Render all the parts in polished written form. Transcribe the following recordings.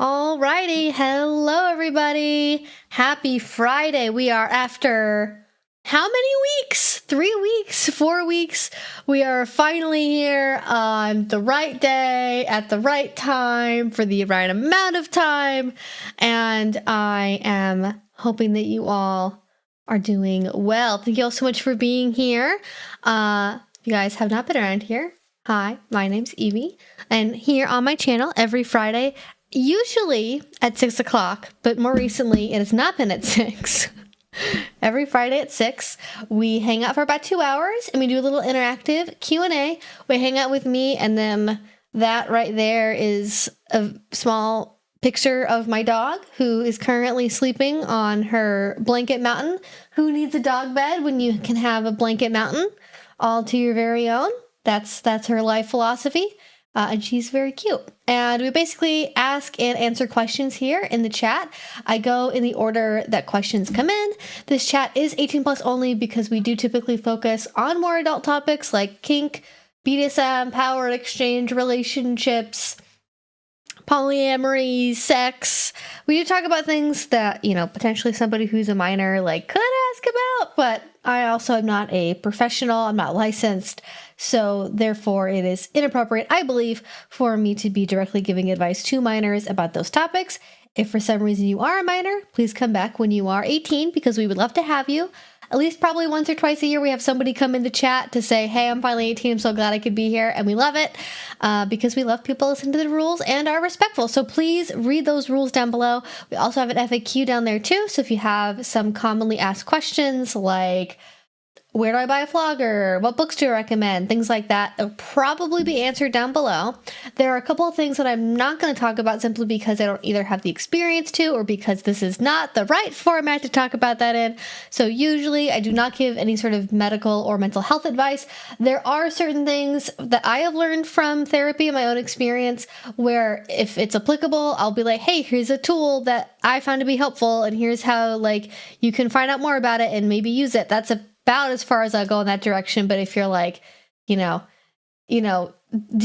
Alrighty, hello everybody. Happy Friday. We are after how many weeks? 3 weeks, 4 weeks. We are finally here on the right day, at the right time, for the right amount of time. And I am hoping that you all are doing well. Thank you all so much for being here. If you guys have not been around here, hi, my name's Evie. And here on my channel every Friday, usually at 6 o'clock, but more recently it has not been at 6. Every Friday at 6, we hang out for about 2 hours and we do a little interactive Q&A. We hang out with me, and then that right there is a small picture of my dog who is currently sleeping on her blanket mountain. Who needs a dog bed when you can have a blanket mountain all to your very own? That's her life philosophy. And she's very cute. And we basically ask and answer questions here in the chat. I go in the order that questions come in. This chat is 18 plus only because we do typically focus on more adult topics like kink, BDSM, power exchange, relationships, polyamory, sex. We do talk about things that, potentially somebody who's a minor could ask about, but I also am not a professional. I'm not licensed. So therefore it is inappropriate, I believe, for me to be directly giving advice to minors about those topics. If for some reason you are a minor, please come back when you are 18 because we would love to have you. At least probably once or twice a year, we have somebody come in the chat to say, hey, I'm finally 18. I'm so glad I could be here. And we love it because we love people listening to the rules and are respectful. So please read those rules down below. We also have an FAQ down there too. So if you have some commonly asked questions like, where do I buy a flogger? What books do you recommend? Things like that. They'll probably be answered down below. There are a couple of things that I'm not going to talk about simply because I don't either have the experience to or because this is not the right format to talk about that in. So usually I do not give any sort of medical or mental health advice. There are certain things that I have learned from therapy and my own experience where if it's applicable, I'll be like, hey, here's a tool that I found to be helpful and here's how you can find out more about it and maybe use it. That's about as far as I'll go in that direction. But if you're like, do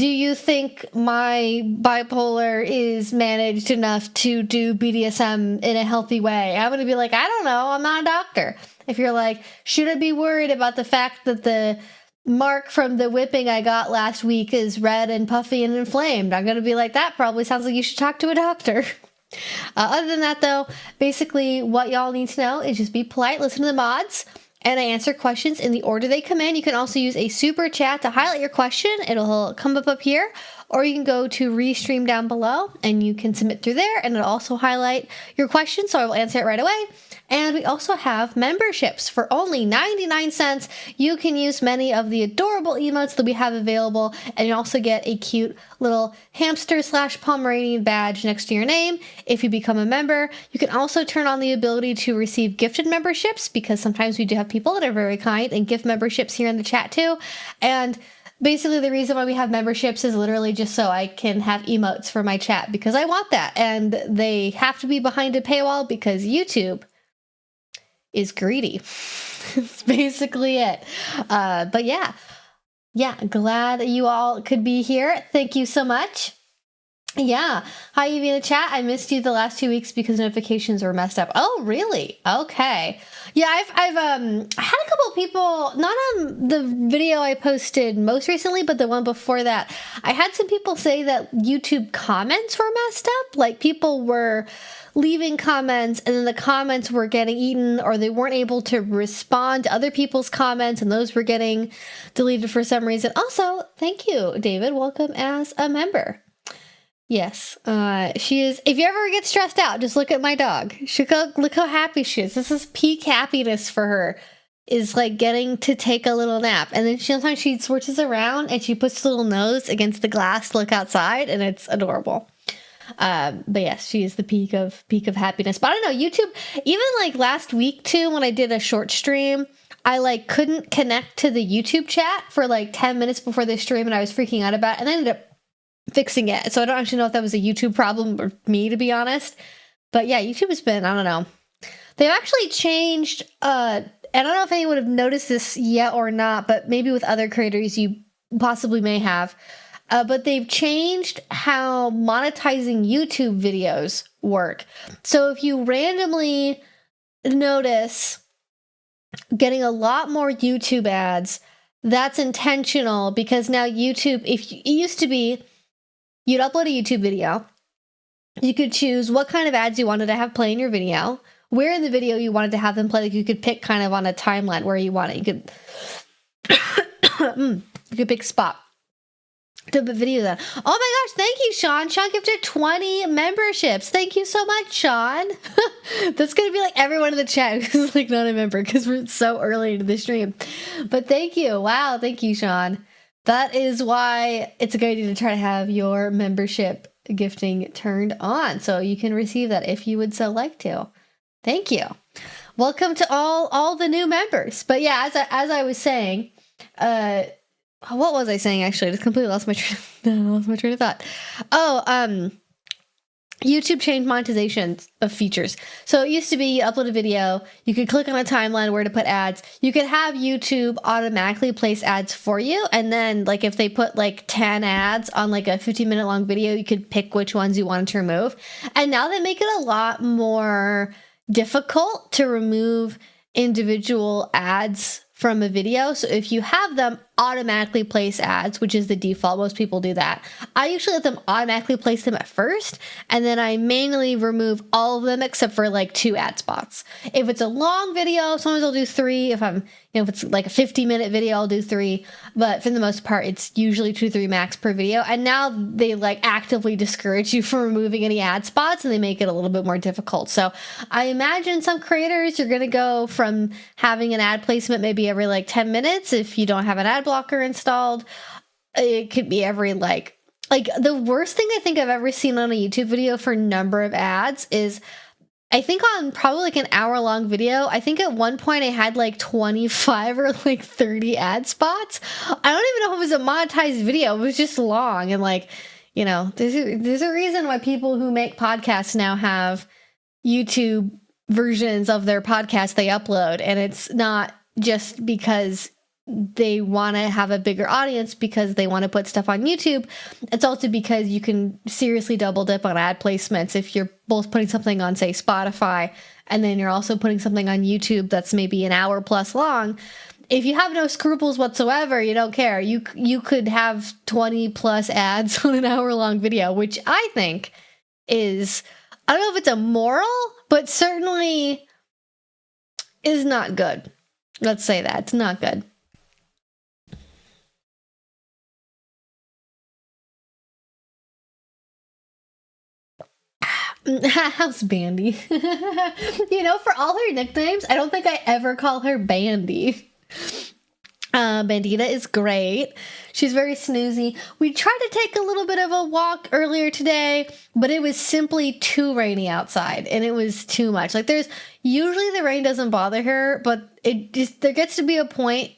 you think my bipolar is managed enough to do BDSM in a healthy way? I'm going to be like, I don't know. I'm not a doctor. If you're like, should I be worried about the fact that the mark from the whipping I got last week is red and puffy and inflamed? I'm going to be like, that probably sounds like you should talk to a doctor. Other than that, though, basically what y'all need to know is just be polite, listen to the mods, and I answer questions in the order they come in. You can also use a super chat to highlight your question. It'll come up here. Or you can go to Restream down below and you can submit through there and it'll also highlight your question, so I will answer it right away. And we also have memberships. For only 99 cents, you can use many of the adorable emotes that we have available, and you also get a cute little hamster/Pomeranian badge next to your name if you become a member. You can also turn on the ability to receive gifted memberships because sometimes we do have people that are very kind and gift memberships here in the chat too. And basically, the reason why we have memberships is literally just so I can have emotes for my chat because I want that. And they have to be behind a paywall because YouTube is greedy. That's basically it. But yeah, glad you all could be here. Thank you so much. Yeah. Hi, Evie in the chat. I missed you the last 2 weeks because notifications were messed up. Oh, really? Okay. Yeah, I've had a couple of people, not on the video I posted most recently, but the one before that. I had some people say that YouTube comments were messed up. Like people were leaving comments and then the comments were getting eaten, or they weren't able to respond to other people's comments and those were getting deleted for some reason. Also, thank you, David. Welcome as a member. Yes, she is. If you ever get stressed out, just look at my dog. Look how happy she is. This is peak happiness for her, is like getting to take a little nap. And then sometimes she switches around and she puts her little nose against the glass to look outside, and it's adorable. But yes, she is the peak of happiness. But I don't know, YouTube, even last week too, when I did a short stream, I couldn't connect to the YouTube chat for 10 minutes before the stream, and I was freaking out about it, and I ended up fixing it. So I don't actually know if that was a YouTube problem or me, to be honest. But yeah, YouTube has been, I don't know. They've actually changed, and I don't know if anyone would have noticed this yet or not, but maybe with other creators you possibly may have. but they've changed how monetizing YouTube videos work. So if you randomly notice getting a lot more YouTube ads, that's intentional, because now YouTube, it used to be you'd upload a YouTube video, you could choose what kind of ads you wanted to have play in your video, where in the video you wanted to have them play. Like you could pick kind of on a timeline where you want it. You could pick spot to put video then. Oh my gosh, thank you, Sean. Sean gifted 20 memberships. Thank you so much, Sean. That's gonna be like everyone in the chat who's like not a member, because we're so early into the stream. But thank you. Wow, thank you, Sean. That is why it's a good idea to try to have your membership gifting turned on, so you can receive that if you would so like to. Thank you. Welcome to all the new members. But yeah, as I was saying, what was I saying actually? I just completely lost my train of thought. YouTube changed monetization of features. So it used to be you upload a video, you could click on a timeline where to put ads. You could have YouTube automatically place ads for you. And then like if they put like 10 ads on like a 15-minute long video, you could pick which ones you wanted to remove. And now they make it a lot more difficult to remove individual ads from a video. So if you have them automatically place ads, which is the default, most people do that. I usually let them automatically place them at first, and then I manually remove all of them except for like 2 ad spots. If it's a long video, sometimes I'll do 3. If it's like a 50-minute video, I'll do 3. But for the most part, it's usually 2-3 max per video. And now they like actively discourage you from removing any ad spots, and they make it a little bit more difficult. So I imagine some creators, you're going to go from having an ad placement maybe every like 10 minutes if you don't have an ad blocker installed. It could be every like the worst thing I think I've ever seen on a YouTube video for number of ads is, I think on probably like an hour-long video, I think at one point I had like 25 or like 30 ad spots. I don't even know if it was a monetized video. It was just long. And like, there's a reason why people who make podcasts now have YouTube versions of their podcast they upload. And it's not just because they want to have a bigger audience because they want to put stuff on YouTube. It's also because you can seriously double dip on ad placements if you're both putting something on, say, Spotify, and then you're also putting something on YouTube that's maybe an hour plus long. If you have no scruples whatsoever, you don't care. You could have 20 plus ads on an hour long video, which I think is, I don't know if it's immoral, but certainly is not good. Let's say that. It's not good. How's Bandy? For all her nicknames, I don't think I ever call her Bandy. Bandita is great. She's very snoozy. We tried to take a little bit of a walk earlier today, but it was simply too rainy outside, and it was too much. Like usually the rain doesn't bother her, but there gets to be a point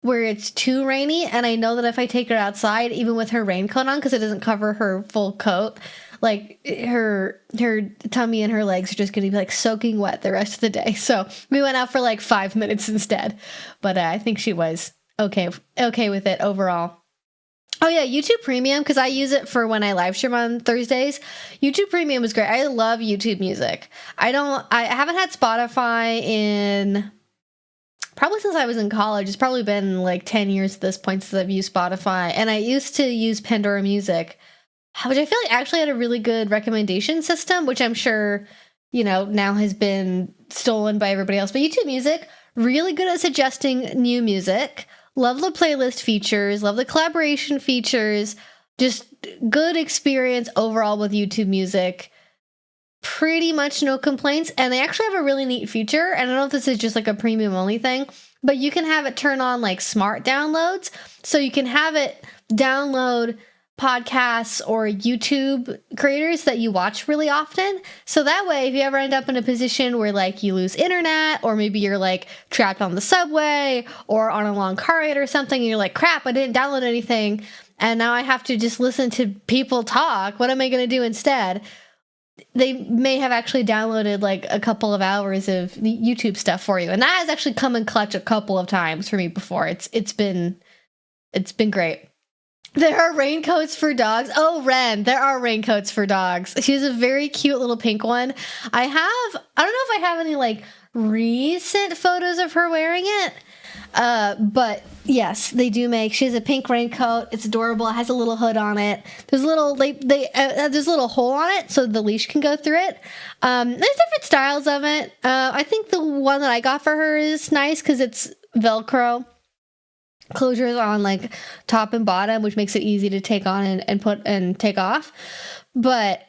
where it's too rainy, and I know that if I take her outside, even with her raincoat on, because it doesn't cover her full coat, like her tummy and her legs are just going to be like soaking wet the rest of the day. So we went out for like 5 minutes instead, but I think she was okay with it overall. Oh yeah, YouTube Premium, because I use it for when I live stream on Thursdays. YouTube Premium is great. I love YouTube Music. I haven't had Spotify in probably since I was in college. It's probably been like 10 years at this point since I've used Spotify, and I used to use Pandora Music, which I feel like actually had a really good recommendation system, which I'm sure, now has been stolen by everybody else. But YouTube Music, really good at suggesting new music. Love the playlist features, love the collaboration features, just good experience overall with YouTube Music. Pretty much no complaints. And they actually have a really neat feature. And I don't know if this is just like a premium only thing, but you can have it turn on like smart downloads. So you can have it download podcasts or YouTube creators that you watch really often. So that way, if you ever end up in a position where like you lose internet, or maybe you're like trapped on the subway or on a long car ride or something, and you're like, crap, I didn't download anything, and now I have to just listen to people talk. What am I going to do instead? They may have actually downloaded like a couple of hours of YouTube stuff for you. And that has actually come in clutch a couple of times for me before. It's been great. There are raincoats for dogs. Oh, Ren, there are raincoats for dogs. She has a very cute little pink one. I don't know if I have any like recent photos of her wearing it. But yes, they do make. She has a pink raincoat. It's adorable. It has a little hood on it. There's a little there's a little hole on it so the leash can go through it. There's different styles of it. I think the one that I got for her is nice because it's Velcro closures on like top and bottom, which makes it easy to take on and put and take off. But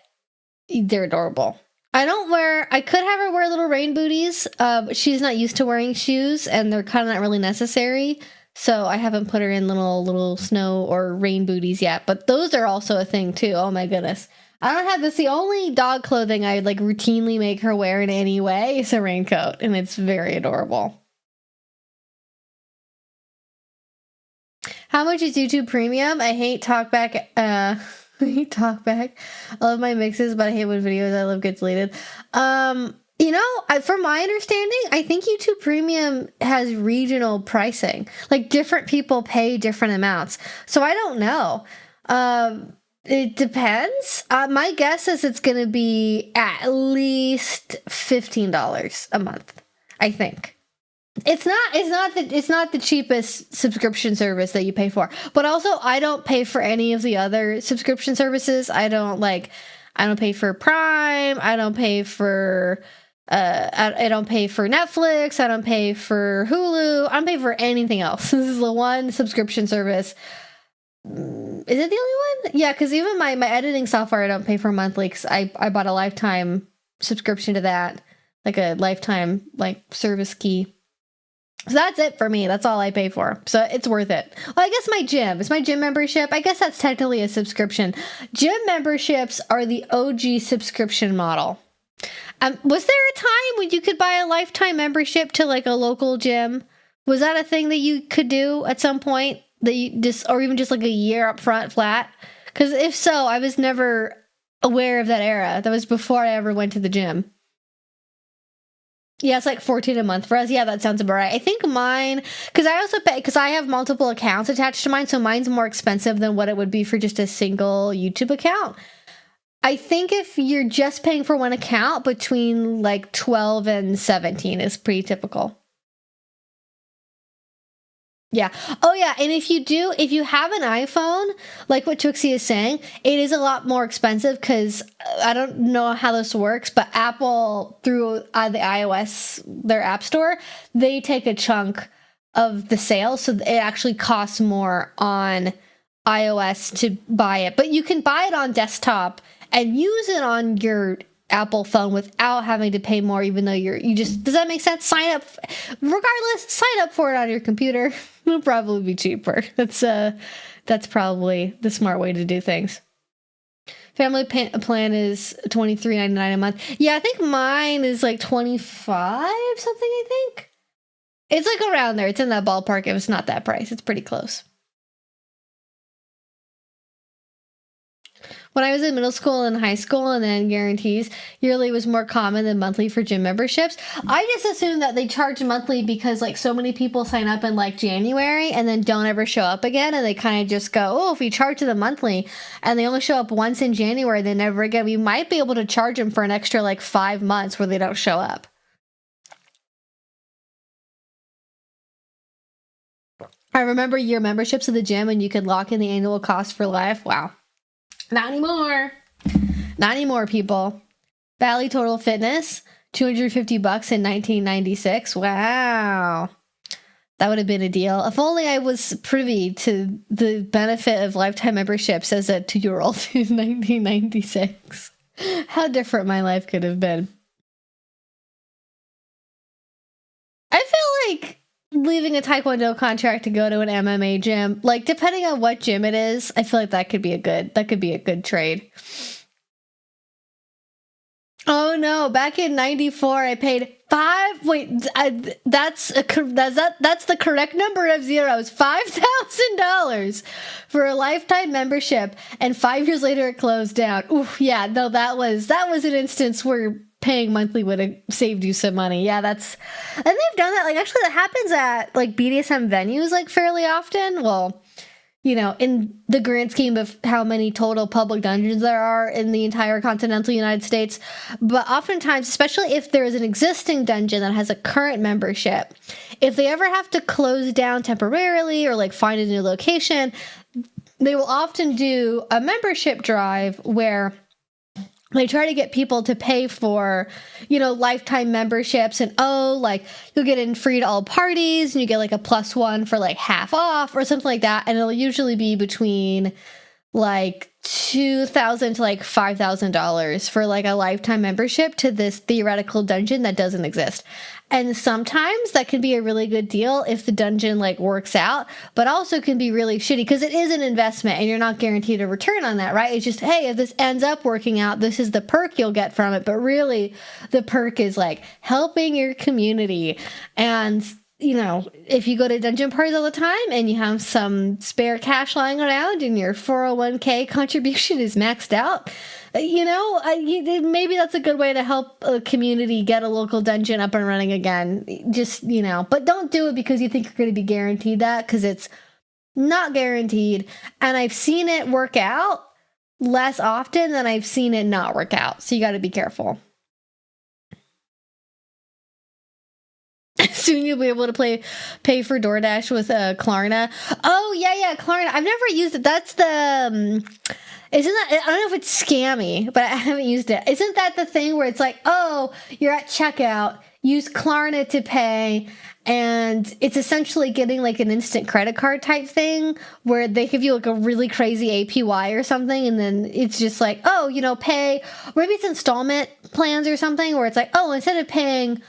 they're adorable. I could have her wear little rain booties, but she's not used to wearing shoes and they're kind of not really necessary. So I haven't put her in little snow or rain booties yet, but those are also a thing too. Oh my goodness. I don't have this. The only dog clothing I like routinely make her wear in any way is a raincoat, and it's very adorable. How much is YouTube Premium? I hate talkback. I hate talkback. I love my mixes, but I hate when videos I love get deleted. From my understanding, I think YouTube Premium has regional pricing. Like different people pay different amounts. So I don't know. It depends. My guess is it's going to be at least $15 a month, I think. It's not the cheapest subscription service that you pay for. But also I don't pay for any of the other subscription services. I don't pay for Prime. I don't pay for I don't pay for Netflix. I don't pay for Hulu. I don't pay for anything else. This is the one subscription service. Is it the only one? Yeah, because even my editing software I don't pay for monthly because I bought a lifetime subscription to that, like a lifetime like service key. So that's it for me. That's all I pay for. So it's worth it. Well, I guess my gym. It's my gym membership. I guess that's technically a subscription. Gym memberships are the OG subscription model. Was there a time when you could buy a lifetime membership to like a local gym? Was that a thing that you could do at some point? That you just, or even just like a year up front flat? Because if so, I was never aware of that era. That was before I ever went to the gym. Yeah, it's like $14 a month for us. Yeah, that sounds about right. I think mine, because I also pay, because I have multiple accounts attached to mine, so mine's more expensive than what it would be for just a single YouTube account. I think if you're just paying for one account, between like 12 and 17 is pretty typical. Yeah. Oh, yeah. And if you have an iPhone, like what Twixie is saying, it is a lot more expensive because I don't know how this works, but Apple, through the iOS, their app store, they take a chunk of the sale. So it actually costs more on iOS to buy it. But you can buy it on desktop and use it on your Apple phone without having to pay more, even though does that make sense? Sign up for it on your computer. It'll probably be cheaper. That's probably the smart way to do things. Family plan is $23.99 a month. Yeah, I think mine is like 25 something, I think. It's like around there. It's in that ballpark. If it's not that price, it's pretty close. When I was in middle school and high school and then guarantees, yearly was more common than monthly for gym memberships. I just assumed that they charge monthly because like so many people sign up in like January and then don't ever show up again. And they kind of just go, oh, if we charge them monthly and they only show up once in January, then never again, we might be able to charge them for an extra like 5 months where they don't show up. I remember year memberships of the gym and you could lock in the annual cost for life. Wow. Not anymore. Not anymore, people. Valley Total Fitness, $250 in 1996. Wow. That would have been a deal. If only I was privy to the benefit of lifetime memberships as a 2-year-old in 1996. How different my life could have been. I feel like leaving a Taekwondo contract to go to an MMA gym, like depending on what gym it is, I feel like that could be a good trade. Oh no, back in 94 I paid that's the correct number of zeros, $5,000 for a lifetime membership, and 5 years later it closed down. Oof, yeah, no, that was an instance where paying monthly would have saved you some money. Yeah, and they've done that. Like, actually, that happens at like BDSM venues like fairly often. Well, in the grand scheme of how many total public dungeons there are in the entire continental United States. But oftentimes, especially if there is an existing dungeon that has a current membership, if they ever have to close down temporarily or like find a new location, they will often do a membership drive where they try to get people to pay for, lifetime memberships, and like you'll get in free to all parties and you get like a +1 for like half off or something like that. And it'll usually be between like $2,000 to like $5,000 for like a lifetime membership to this theoretical dungeon that doesn't exist. And sometimes that can be a really good deal if the dungeon like works out, but also can be really shitty because it is an investment and you're not guaranteed a return on that, right? It's just, hey, if this ends up working out, this is the perk you'll get from it. But really the perk is like helping your community. And if you go to dungeon parties all the time and you have some spare cash lying around and your 401k contribution is maxed out, maybe that's a good way to help a community get a local dungeon up and running again. Just, but don't do it because you think you're going to be guaranteed that, because it's not guaranteed. And I've seen it work out less often than I've seen it not work out. So you got to be careful. Soon you'll be able to pay for DoorDash with Klarna. Oh, yeah, Klarna. I've never used it. That's the... isn't that... I don't know if it's scammy, but I haven't used it. Isn't that the thing where it's like, oh, you're at checkout, use Klarna to pay, and it's essentially getting like an instant credit card type thing where they give you like a really crazy APY or something, and then it's just like, oh, pay... Maybe it's installment plans or something where it's like, oh, instead of paying...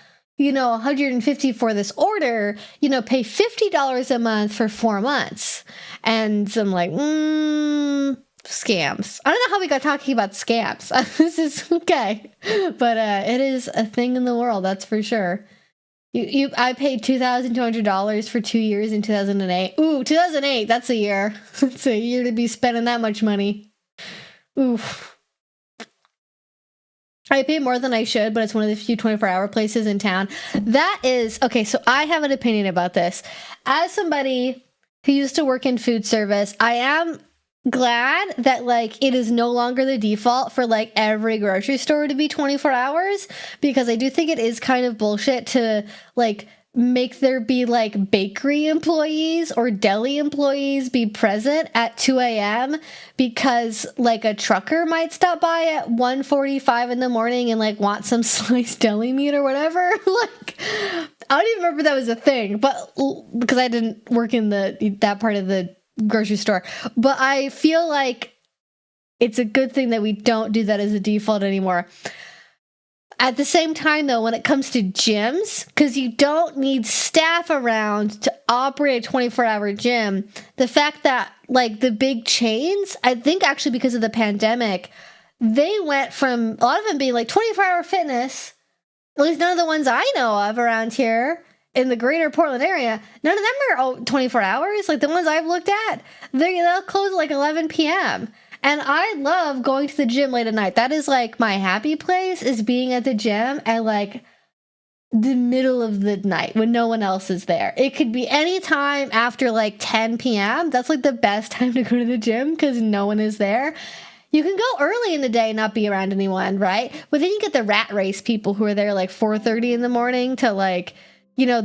$150 for this order, pay $50 a month for 4 months. And so I'm like, scams. I don't know how we got talking about scams. This is okay. But it is a thing in the world, that's for sure. I paid $2,200 for 2 years in 2008. Ooh, 2008, that's a year. That's a year to be spending that much money. Oof. I pay more than I should, but it's one of the few 24-hour places in town. That is... Okay, so I have an opinion about this. As somebody who used to work in food service, I am glad that, like, it is no longer the default for, like, every grocery store to be 24 hours, because I do think it is kind of bullshit to, like... make there be like bakery employees or deli employees be present at 2 a.m. because like a trucker might stop by at 1:45 in the morning and like want some sliced deli meat or whatever. Like, I don't even remember that was a thing, but because I didn't work in that part of the grocery store. But I feel like it's a good thing that we don't do that as a default anymore. At the same time, though, when it comes to gyms, because you don't need staff around to operate a 24-hour gym, the fact that, like, the big chains, I think actually because of the pandemic, they went from a lot of them being, like, 24-hour fitness, at least none of the ones I know of around here in the greater Portland area, none of them are 24 hours. Like, the ones I've looked at, they'll close at, like, 11 p.m., and I love going to the gym late at night. That is like my happy place, is being at the gym at like the middle of the night when no one else is there. It could be any time after like 10 p.m. That's like the best time to go to the gym because no one is there. You can go early in the day and not be around anyone, right? But then you get the rat race people who are there like 4:30 in the morning to like,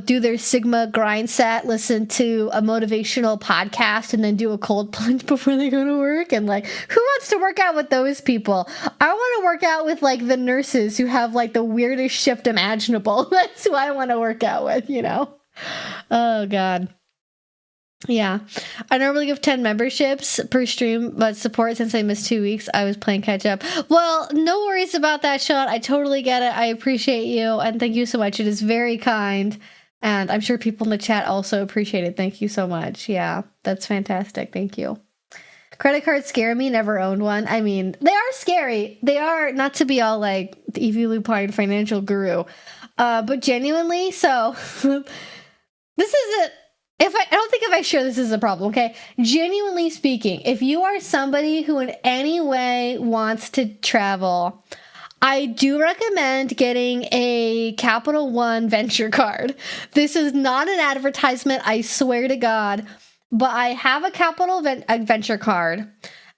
do their Sigma grind set, listen to a motivational podcast, and then do a cold plunge before they go to work. And like, who wants to work out with those people? I want to work out with like the nurses who have like the weirdest shift imaginable. That's who I want to work out with, Oh, God. Yeah. I normally give 10 memberships per stream, but support since I missed 2 weeks. I was playing catch up. Well, no worries about that, Sean. I totally get it. I appreciate you. And thank you so much. It is very kind. And I'm sure people in the chat also appreciate it. Thank you so much. Yeah, that's fantastic. Thank you. Credit cards scare me. Never owned one. I mean, they are scary. They are, not to be all like the Evie Lupine financial guru, but genuinely. So this is it. I don't think if I share this is a problem, okay? Genuinely speaking, if you are somebody who in any way wants to travel, I do recommend getting a Capital One Venture card. This is not an advertisement, I swear to God. but I have a capital adventure card.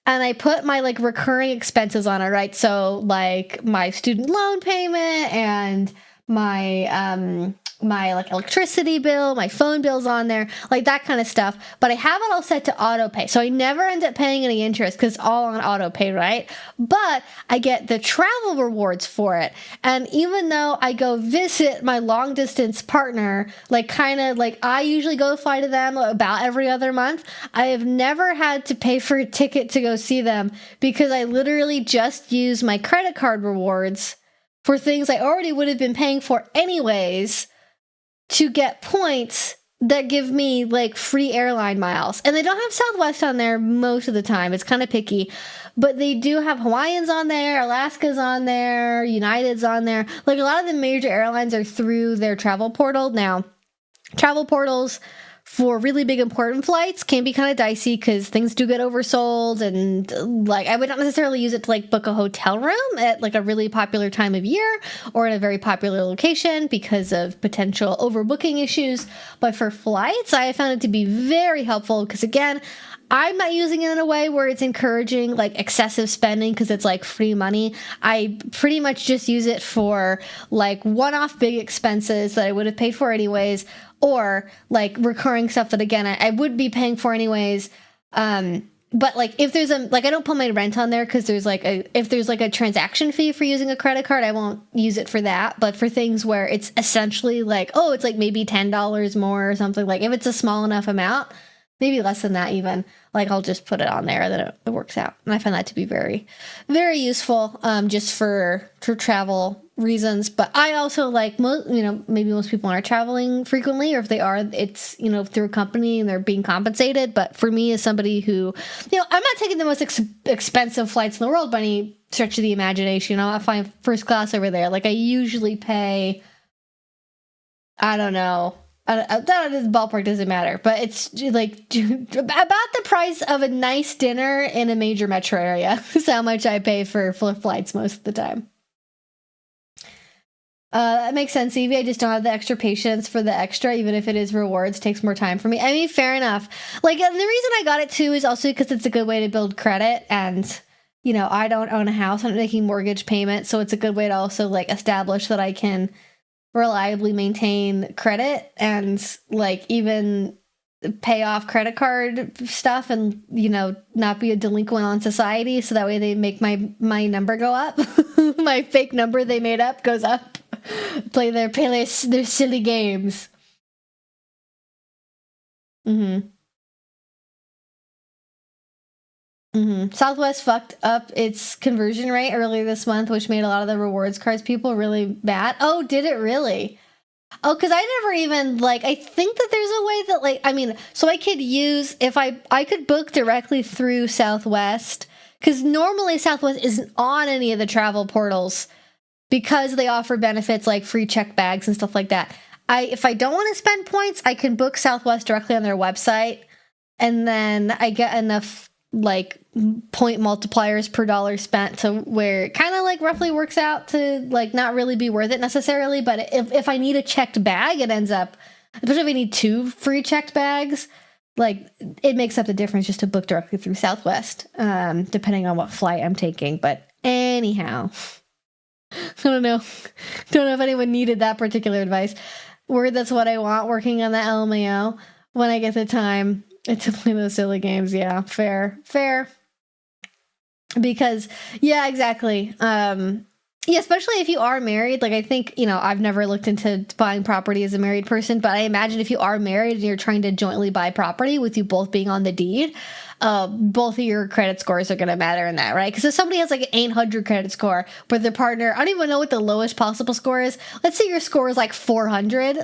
And I put my like recurring expenses on it, right? So like my student loan payment and my my like electricity bill, my phone bill's on there, like that kind of stuff. But I have it all set to auto pay. So I never end up paying any interest because it's all on auto pay, right? But I get the travel rewards for it. And even though I go visit my long distance partner, like kind of like I usually go fly to them about every other month, I have never had to pay for a ticket to go see them because I literally just use my credit card rewards for things I already would have been paying for anyways to get points that give me like free airline miles. And they don't have Southwest on there most of the time. It's kind of picky. But they do have Hawaiian's on there, Alaska's on there, United's on there. Like a lot of the major airlines are through their travel portal. Now, travel portals for really big important flights can be kind of dicey because things do get oversold, and like I would not necessarily use it to like book a hotel room at like a really popular time of year or in a very popular location because of potential overbooking issues. But for flights, I found it to be very helpful because again, I'm not using it in a way where it's encouraging like excessive spending because it's like free money. I pretty much just use it for like one-off big expenses that I would have paid for anyways, or like recurring stuff that again I would be paying for anyways. But like if there's a like I don't put my rent on there because there's like if there's like a transaction fee for using a credit card, I won't use it for that. But for things where it's essentially like, oh, it's like maybe $10 more or something, like if it's a small enough amount, maybe less than that even, like I'll just put it on there, then it works out. And I find that to be very, very useful just for travel reasons. But I also like, maybe most people aren't traveling frequently, or if they are, it's, through a company and they're being compensated. But for me as somebody who, I'm not taking the most expensive flights in the world by any stretch of the imagination. I find first class over there. Like I usually pay, I don't know, this ballpark doesn't matter, but it's like about the price of a nice dinner in a major metro area. Is how much I pay for flights most of the time. That makes sense, Evie. I just don't have the extra patience for the extra, even if it is rewards, takes more time for me. I mean, fair enough. Like, and the reason I got it too is also because it's a good way to build credit, and I don't own a house. I'm making mortgage payments, so it's a good way to also like establish that I can reliably maintain credit and like even pay off credit card stuff and not be a delinquent on society, so that way they make my number go up. My fake number they made up goes up. play their silly games. Southwest fucked up its conversion rate earlier this month, which made a lot of the rewards cards people really mad. Oh, did it really? Oh, because I never even, I think that there's a way that, so I could use, if I could book directly through Southwest, because normally Southwest isn't on any of the travel portals because they offer benefits like free check bags and stuff like that. If I don't want to spend points, I can book Southwest directly on their website, and then I get enough point multipliers per dollar spent to where it kind of roughly works out to not really be worth it necessarily. But if I need a checked bag, it ends up, especially if I need 2 free checked bags, it makes up the difference just to book directly through Southwest, depending on what flight I'm taking. But anyhow, I don't know if anyone needed that particular advice. That's what I want, working on the LMAO when I get the time to play those silly games. Yeah, fair. Because, yeah, exactly. Yeah, especially if you are married. I think, I've never looked into buying property as a married person, but I imagine if you are married and you're trying to jointly buy property with you both being on the deed, both of your credit scores are going to matter in that, right? Because if somebody has an 800 credit score, but their partner, I don't even know what the lowest possible score is. Let's say your score is 400,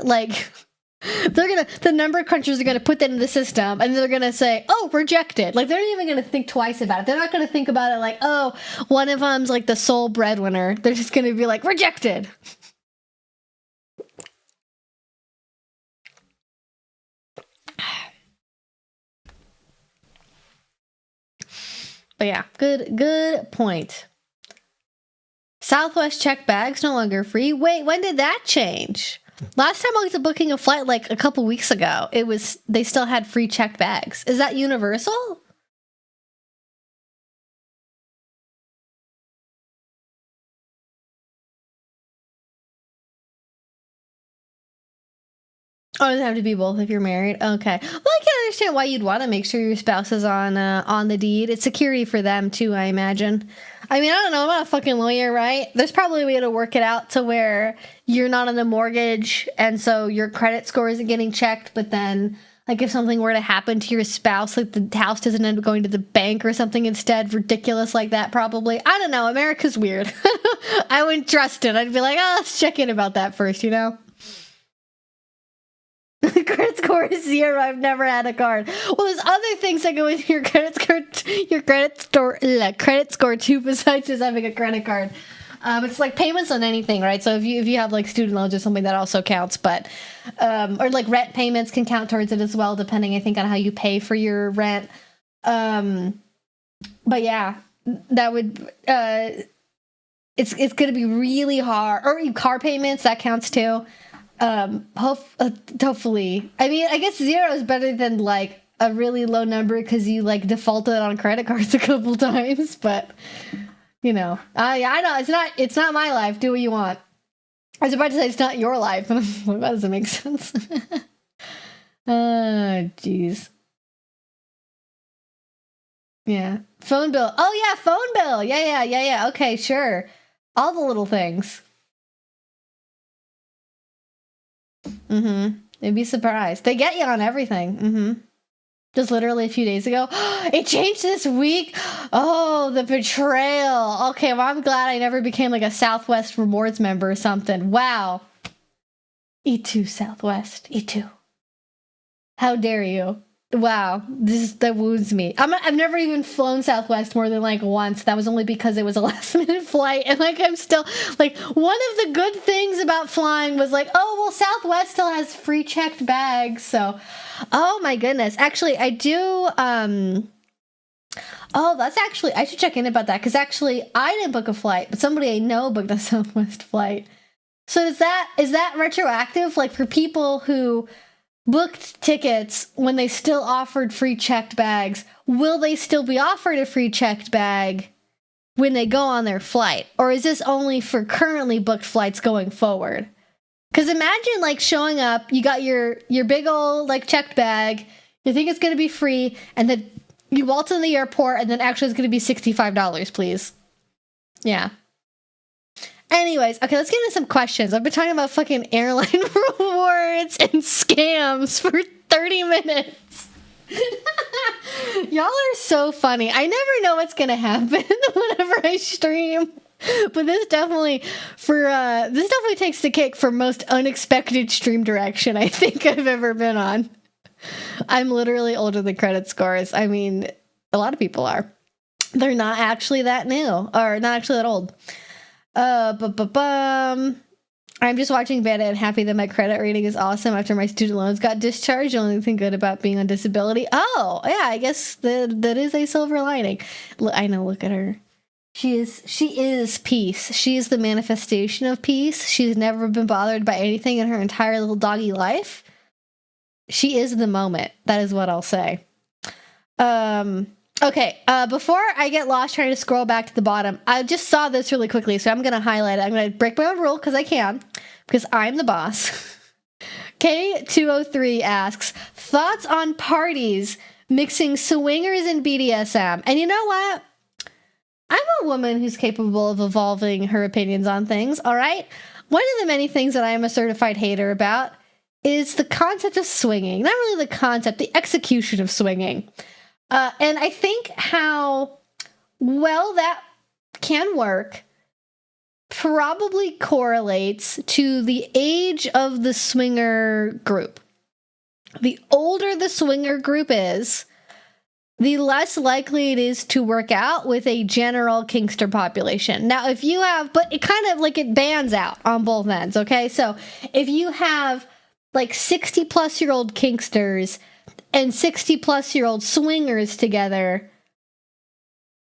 the number crunchers are going to put that in the system, and they're going to say, oh, rejected. They're not even going to think twice about it. They're not going to think about it oh, one of them's the sole breadwinner. They're just going to be rejected. But yeah, good point. Southwest check bags no longer free. Wait, when did that change? Last time I was booking a flight like a couple weeks ago, they still had free checked bags. Is that universal? Oh, does it have to be both if you're married? Okay. Well, I can understand why you'd want to make sure your spouse is on the deed. It's security for them too, I imagine. I mean, I don't know. I'm not a fucking lawyer, right? There's probably a way to work it out to where you're not on a mortgage, and so your credit score isn't getting checked. But then, like, if something were to happen to your spouse, like the house doesn't end up going to the bank or something instead, ridiculous like that, probably. I don't know. America's weird. I wouldn't trust it. I'd be like, oh, let's check in about that first, you know? Credit score is 0. I've never had a card. Well, there's other things that go into your credit score too, besides just having a credit card. It's like payments on anything, right? So if you have like student loans or something, that also counts. But or like rent payments can count towards it as well, depending, I think, on how you pay for your rent. But yeah, that would it's going to be really hard. Or car payments, that counts too. Hopefully, I mean, I guess 0 is better than like a really low number because you like defaulted on credit cards a couple times, but you know, I know it's not my life. Do what you want. I was about to say it's not your life, but that doesn't make sense. Jeez. Yeah, phone bill. Oh yeah, phone bill. Yeah. Okay, sure. All the little things. They'd be surprised. They get you on everything. Just literally a few days ago. It changed this week. Oh, the betrayal. Okay, well, I'm glad I never became like a Southwest Rewards member or something. Wow. E2 Southwest. E2. How dare you? Wow, that wounds me. I've never even flown Southwest more than like once. That was only because it was a last minute flight, and like I'm still like, one of the good things about flying was like, oh well, Southwest still has free checked bags. So, oh my goodness, actually I do. Oh, that's actually, I should check in about that, because actually I didn't book a flight, but somebody I know booked a Southwest flight. So is that retroactive? Like for people who booked tickets when they still offered free checked bags, will they still be offered a free checked bag when they go on their flight? Or is this only for currently booked flights going forward? Because imagine like showing up, you got your big old like checked bag, you think it's going to be free, and then you waltz in the airport, and then actually it's going to be $65, please. Yeah. Anyways, okay, let's get into some questions. I've been talking about fucking airline rewards and scams for 30 minutes. Y'all are so funny. I never know what's gonna happen whenever I stream. But this definitely takes the cake for most unexpected stream direction I think I've ever been on. I'm literally older than credit scores. I mean, a lot of people are. They're not actually that new, or not actually that old. I'm just watching Beta and happy that my credit rating is awesome after my student loans got discharged. The only thing good about being on disability. Oh, yeah, I guess that is a silver lining. I know, look at her. She is peace. She is the manifestation of peace. She's never been bothered by anything in her entire little doggy life. She is the moment. That is what I'll say. Okay, before I get lost trying to scroll back to the bottom, I just saw this really quickly, so I'm going to highlight it. I'm going to break my own rule because I can, because I'm the boss. K203 asks, thoughts on parties mixing swingers and BDSM? And you know what? I'm a woman who's capable of evolving her opinions on things, all right? One of the many things that I am a certified hater about is the concept of swinging. Not really the concept, the execution of swinging. And I think how well that can work probably correlates to the age of the swinger group. The older the swinger group is, the less likely it is to work out with a general kinkster population. Now, if you have, but it kind of like it bans out on both ends, okay? So if you have like 60-plus-year-old kinksters and 60-plus-year-old swingers together,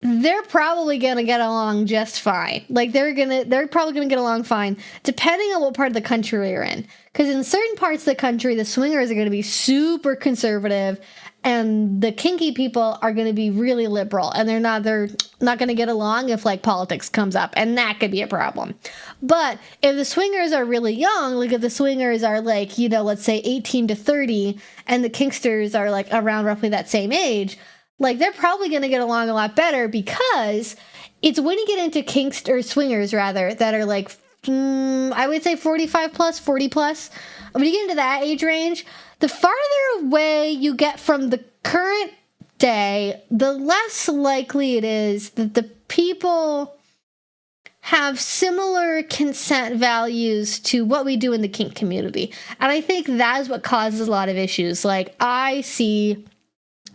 they're probably gonna get along just fine. Like they're probably gonna get along fine, depending on what part of the country you're in. Because in certain parts of the country, the swingers are gonna be super conservative, and the kinky people are gonna be really liberal, and they're not gonna get along if like politics comes up, and that could be a problem. But if the swingers are really young, like if the swingers are like, you know, let's say 18 to 30, and the kinksters are like around roughly that same age, like, they're probably going to get along a lot better, because it's when you get into kinks, or swingers, rather, that are like, I would say 45 plus, 40 plus. When you get into that age range, the farther away you get from the current day, the less likely it is that the people have similar consent values to what we do in the kink community. And I think that is what causes a lot of issues. Like, I see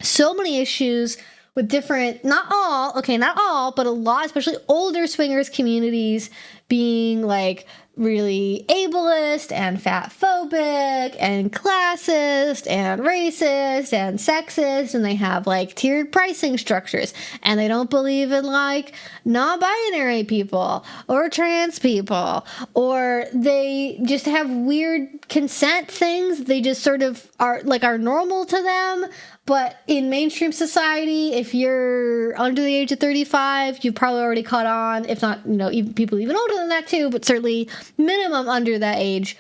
so many issues with different, not all, but a lot, especially older swingers communities, being like really ableist and fat phobic and classist and racist and sexist, and they have like tiered pricing structures, and they don't believe in like non-binary people or trans people, or they just have weird consent things. They just sort of are normal to them. But in mainstream society, if you're under the age of 35, you've probably already caught on, if not, you know, even people even older than that too, but certainly minimum under that age.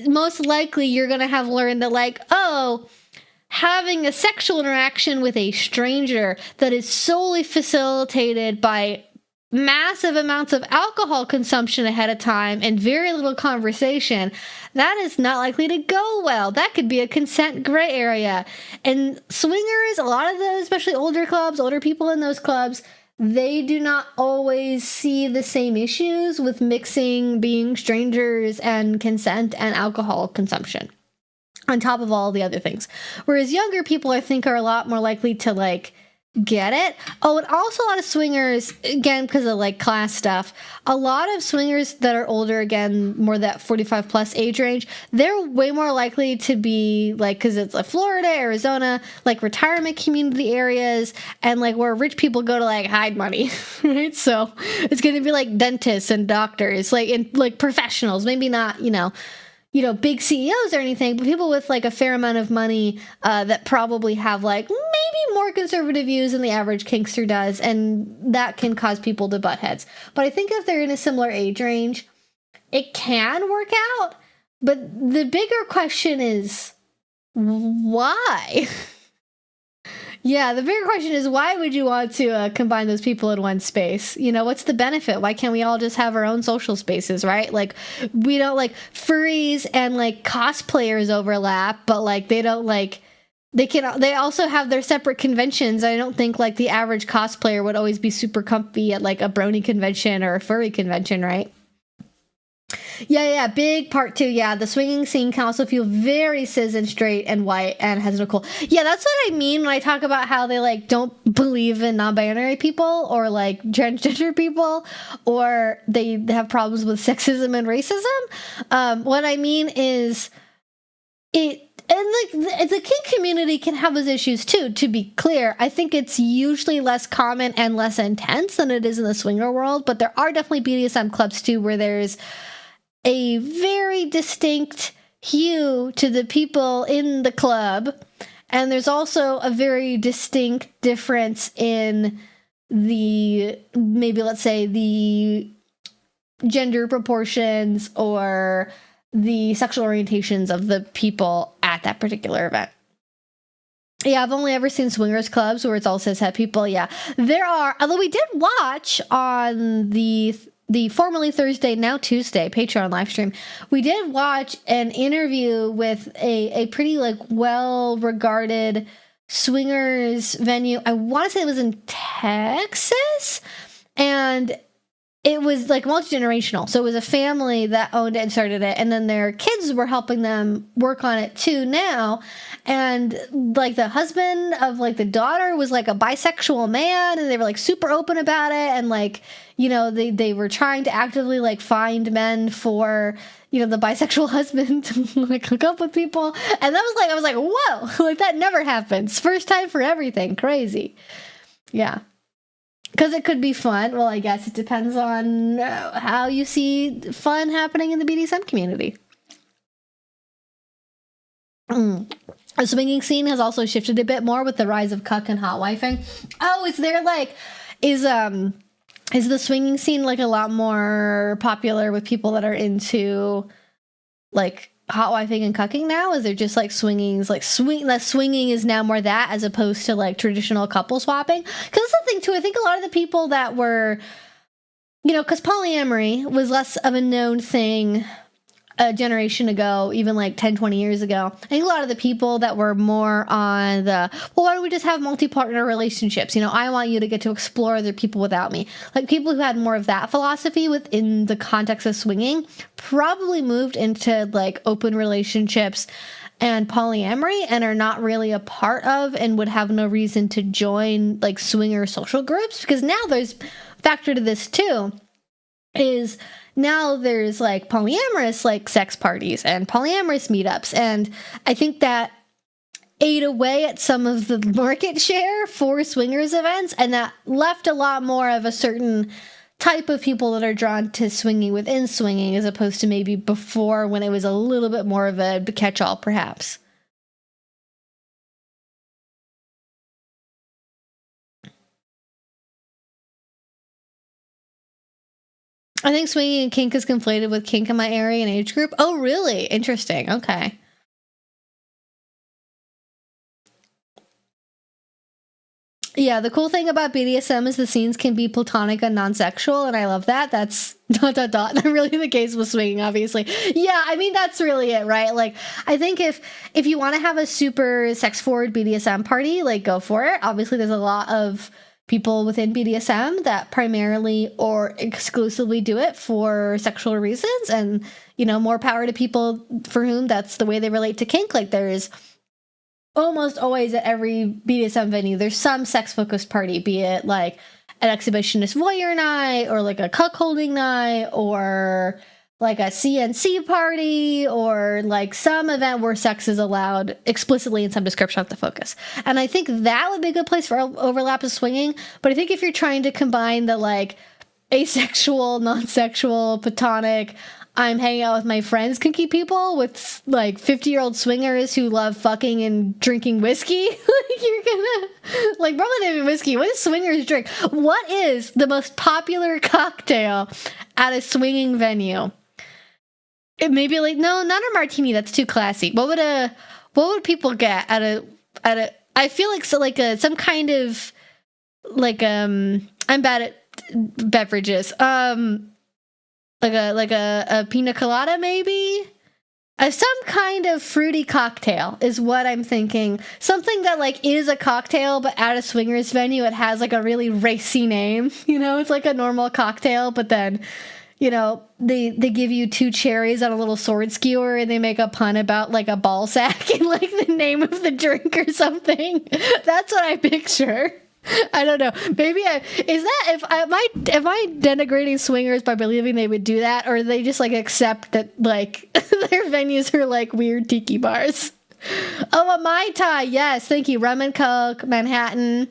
Most likely you're going to have learned that, like, oh, having a sexual interaction with a stranger that is solely facilitated by massive amounts of alcohol consumption ahead of time and very little conversation, that is not likely to go well. That could be a consent gray area. And swingers, a lot of those, especially older clubs, older people in those clubs, they do not always see the same issues with mixing being strangers and consent and alcohol consumption, on top of all the other things. Whereas younger people, I think, are a lot more likely to like get it. Oh, and also a lot of swingers, again, because of like class stuff, a lot of swingers that are older, again, more that 45 plus age range, they're way more likely to be like, because it's like Florida, Arizona, like retirement community areas, and like where rich people go to like hide money, right? So it's going to be like dentists and doctors, like, and like professionals, maybe not, you know, big CEOs or anything, but people with like a fair amount of money that probably have like maybe more conservative views than the average kinkster does, and that can cause people to butt heads. But I think if they're in a similar age range, it can work out. But the bigger question is, why? Yeah, the bigger question is, why would you want to combine those people in one space? You know, what's the benefit? Why can't we all just have our own social spaces, right? Like, we don't, like, furries and, like, cosplayers overlap, but, like, they don't, like, they also have their separate conventions. I don't think, like, the average cosplayer would always be super comfy at, like, a brony convention or a furry convention, right? Yeah, big part too. Yeah, the swinging scene can also feel very cis and straight and white and has no cool. Yeah, that's what I mean when I talk about how they like don't believe in non-binary people or like transgender people, or they have problems with sexism and racism. What I mean is it. And like the kink community can have those issues too, to be clear. I think it's usually less common and less intense than it is in the swinger world, but there are definitely BDSM clubs too where there's a very distinct hue to the people in the club, and there's also a very distinct difference in the, maybe let's say, the gender proportions or the sexual orientations of the people at that particular event. Yeah, I've only ever seen swingers clubs where it's all cishet people. Yeah, there are, although we did watch on the formerly Thursday, now Tuesday, Patreon live stream, we did watch an interview with a pretty like well-regarded swingers venue. I want to say it was in Texas, and it was like multi-generational. So it was a family that owned it and started it, and then their kids were helping them work on it too now. And like the husband of like the daughter was like a bisexual man, and they were like super open about it, and like, you know, they were trying to actively like find men for, you know, the bisexual husband to like hook up with people. And that was like, I was like, whoa, like that never happens. First time for everything. Crazy. Yeah. because it could be fun. Well, I guess it depends on how you see fun happening in the BDSM community. The swinging scene has also shifted a bit more with the rise of cuck and hot wifing. Oh, is there like, is the swinging scene like a lot more popular with people that are into like hot wifing and cucking now? Is there just like swinging is now more that as opposed to like traditional couple swapping? Because that's the thing too. I think a lot of the people that were, you know, because polyamory was less of a known thing a generation ago, even like 10, 20 years ago. I think a lot of the people that were more on the, well, why don't we just have multi-partner relationships? You know, I want you to get to explore other people without me. Like people who had more of that philosophy within the context of swinging probably moved into like open relationships and polyamory and are not really a part of and would have no reason to join like swinger social groups, because now there's factor to this too, is now there's like polyamorous like sex parties and polyamorous meetups, and I think that ate away at some of the market share for swingers events, and that left a lot more of a certain type of people that are drawn to swinging within swinging, as opposed to maybe before when it was a little bit more of a catch-all perhaps. I think swinging and kink is conflated with kink in my area and age group. Oh, really? Interesting. Okay. Yeah, the cool thing about BDSM is the scenes can be platonic and non-sexual, and I love that. That's ... really the case with swinging, obviously. Yeah, I mean, that's really it, right? Like, I think if you want to have a super sex-forward BDSM party, like, go for it. Obviously, there's a lot of people within BDSM that primarily or exclusively do it for sexual reasons, and, you know, more power to people for whom that's the way they relate to kink. Like, there is almost always at every BDSM venue, there's some sex-focused party, be it like an exhibitionist voyeur night or like a cuckolding night or like a CNC party or like some event where sex is allowed explicitly in some description of the focus. And I think that would be a good place for overlap of swinging. But I think if you're trying to combine the like asexual, non-sexual, platonic, I'm hanging out with my friends kinky people with like 50-year-old swingers who love fucking and drinking whiskey, like you're gonna like probably not even whiskey. What do swingers drink? What is the most popular cocktail at a swinging venue? It may be like, no, not a martini. That's too classy. What would people get at a? I feel like so like some kind of like I'm bad at beverages. Like a pina colada, maybe? Some kind of fruity cocktail is what I'm thinking. Something that, like, is a cocktail, but at a swingers venue, it has, like, a really racy name. You know, it's like a normal cocktail, but then, you know, they give you 2 cherries on a little sword skewer, and they make a pun about, like, a ball sack in, like, the name of the drink or something. That's what I picture. I don't know. Maybe am I denigrating swingers by believing they would do that, or they just like accept that like their venues are like weird tiki bars? Oh, a Mai Tai, yes, thank you. Rum and Coke, Manhattan.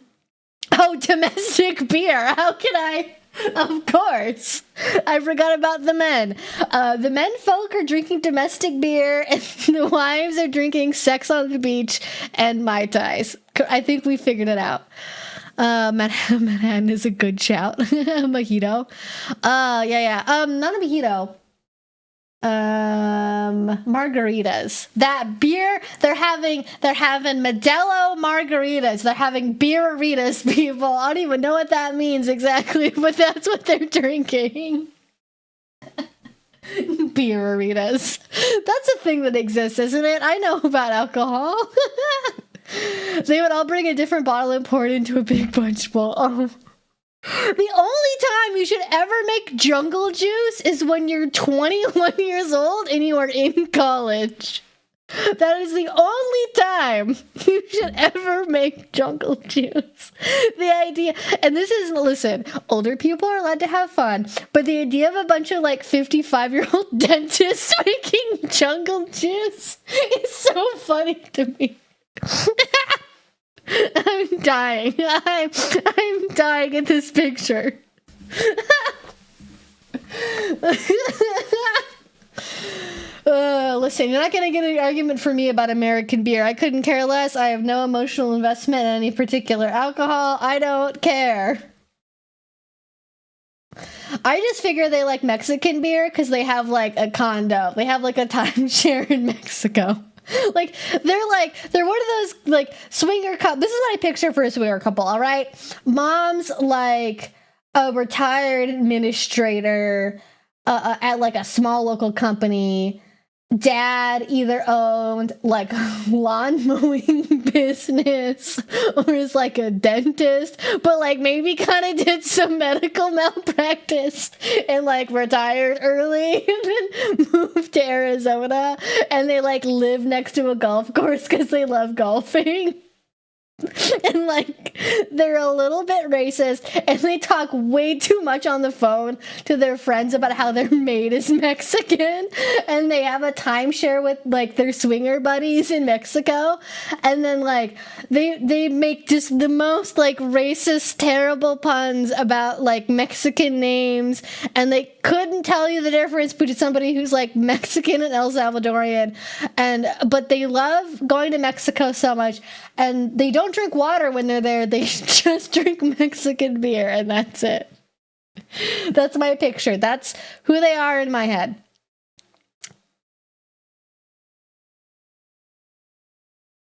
Oh, domestic beer. How can I? Of course. I forgot about the men. The men folk are drinking domestic beer, and the wives are drinking sex on the beach and Mai Tais. I think we figured it out. Manhattan is a good shout. Mojito. Yeah. Not a mojito. Margaritas. That beer, they're having Modelo margaritas. They're having beer-aritas, people. I don't even know what that means exactly, but that's what they're drinking. Beer-aritas. That's a thing that exists, isn't it? I know about alcohol. They would all bring a different bottle and pour it into a big punch bowl. Oh. The only time you should ever make jungle juice is when you're 21 years old and you are in college. That is the only time you should ever make jungle juice. The idea, and this is, listen, older people are allowed to have fun, but the idea of a bunch of like 55-year-old dentists making jungle juice is so funny to me. I I'm dying. I'm dying at this picture. Listen, you're not going to get an argument from me about American beer. I couldn't care less. I have no emotional investment in any particular alcohol. I don't care. I just figure they like Mexican beer because they have like a condo. They have like a timeshare in Mexico. Like they're one of those like swinger couple. This is what I picture for a swinger couple. All right, mom's like a retired administrator at like a small local company. Dad either owned like lawn mowing business or is like a dentist, but like maybe kind of did some medical malpractice and like retired early and then moved to Arizona, and they like live next to a golf course because they love golfing. And like they're a little bit racist and they talk way too much on the phone to their friends about how their maid is Mexican, and they have a timeshare with like their swinger buddies in Mexico, and then like they make just the most like racist terrible puns about like Mexican names, and they couldn't tell you the difference between somebody who's like Mexican and El Salvadorian, but they love going to Mexico so much, and they don't drink water when they're there. They just drink Mexican beer, and that's it. That's my picture. That's who they are in my head.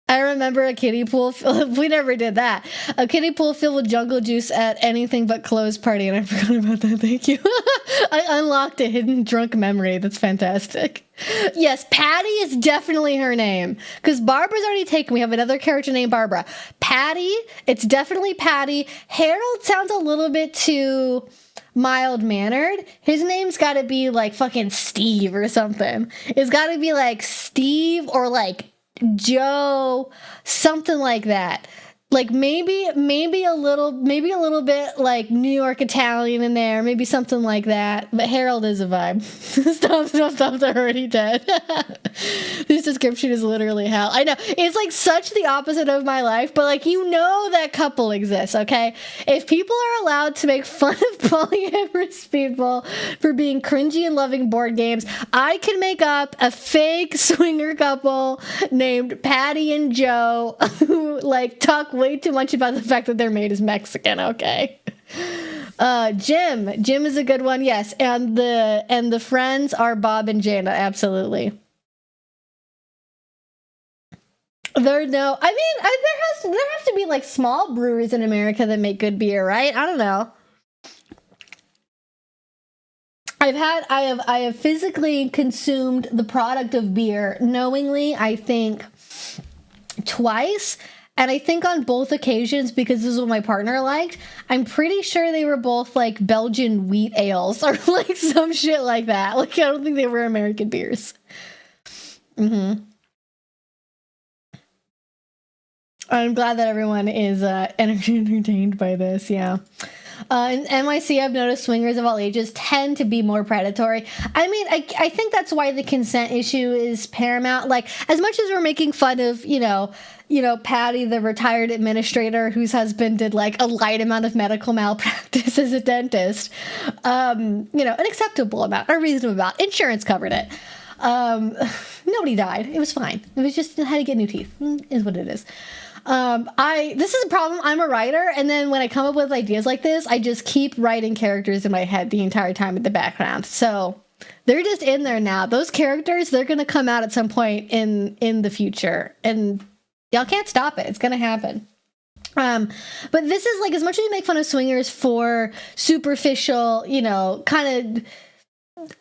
I remember a kiddie pool. We never did that. A kiddie pool filled with jungle juice at anything but closed party, and I forgot about that. Thank you. I unlocked a hidden drunk memory. That's fantastic. Yes, Patty is definitely her name, because Barbara's already taken. We have another character named Barbara. Patty, it's definitely Patty. Harold sounds a little bit too mild-mannered. His name's got to be like fucking Steve or something. It's got to be like Steve or like Joe, something like that. Like maybe a little bit like New York Italian in there, maybe something like that. But Harold is a vibe. Stop, they're already dead. This description is literally hell. I know, it's like such the opposite of my life, but like, you know, that couple exists, okay? If people are allowed to make fun of polyamorous people for being cringy and loving board games, I can make up a fake swinger couple named Patty and Joe who like talk way too much about the fact that their maid is Mexican, okay? Jim is a good one, yes, and the friends are Bob and Jana, absolutely. There has to be like small breweries in America that make good beer, right? I don't know. I have physically consumed the product of beer knowingly, I think, twice. And I think on both occasions, because this is what my partner liked, I'm pretty sure they were both like Belgian wheat ales or like some shit like that. Like, I don't think they were American beers. I'm glad that everyone is entertained by this, yeah. In NYC, I've noticed swingers of all ages tend to be more predatory. I mean, I think that's why the consent issue is paramount. Like, as much as we're making fun of, you know, Patty, the retired administrator whose husband did like a light amount of medical malpractice as a dentist, an acceptable amount, a reasonable amount. Insurance covered it. Nobody died. It was fine. It was just had to get new teeth, is what it is. This is a problem. I'm a writer, and then when I come up with ideas like this, I just keep writing characters in my head the entire time in the background. So they're just in there now. Those characters, they're going to come out at some point in the future, and y'all can't stop it. It's going to happen. But this is like, as much as you make fun of swingers for superficial, kind of,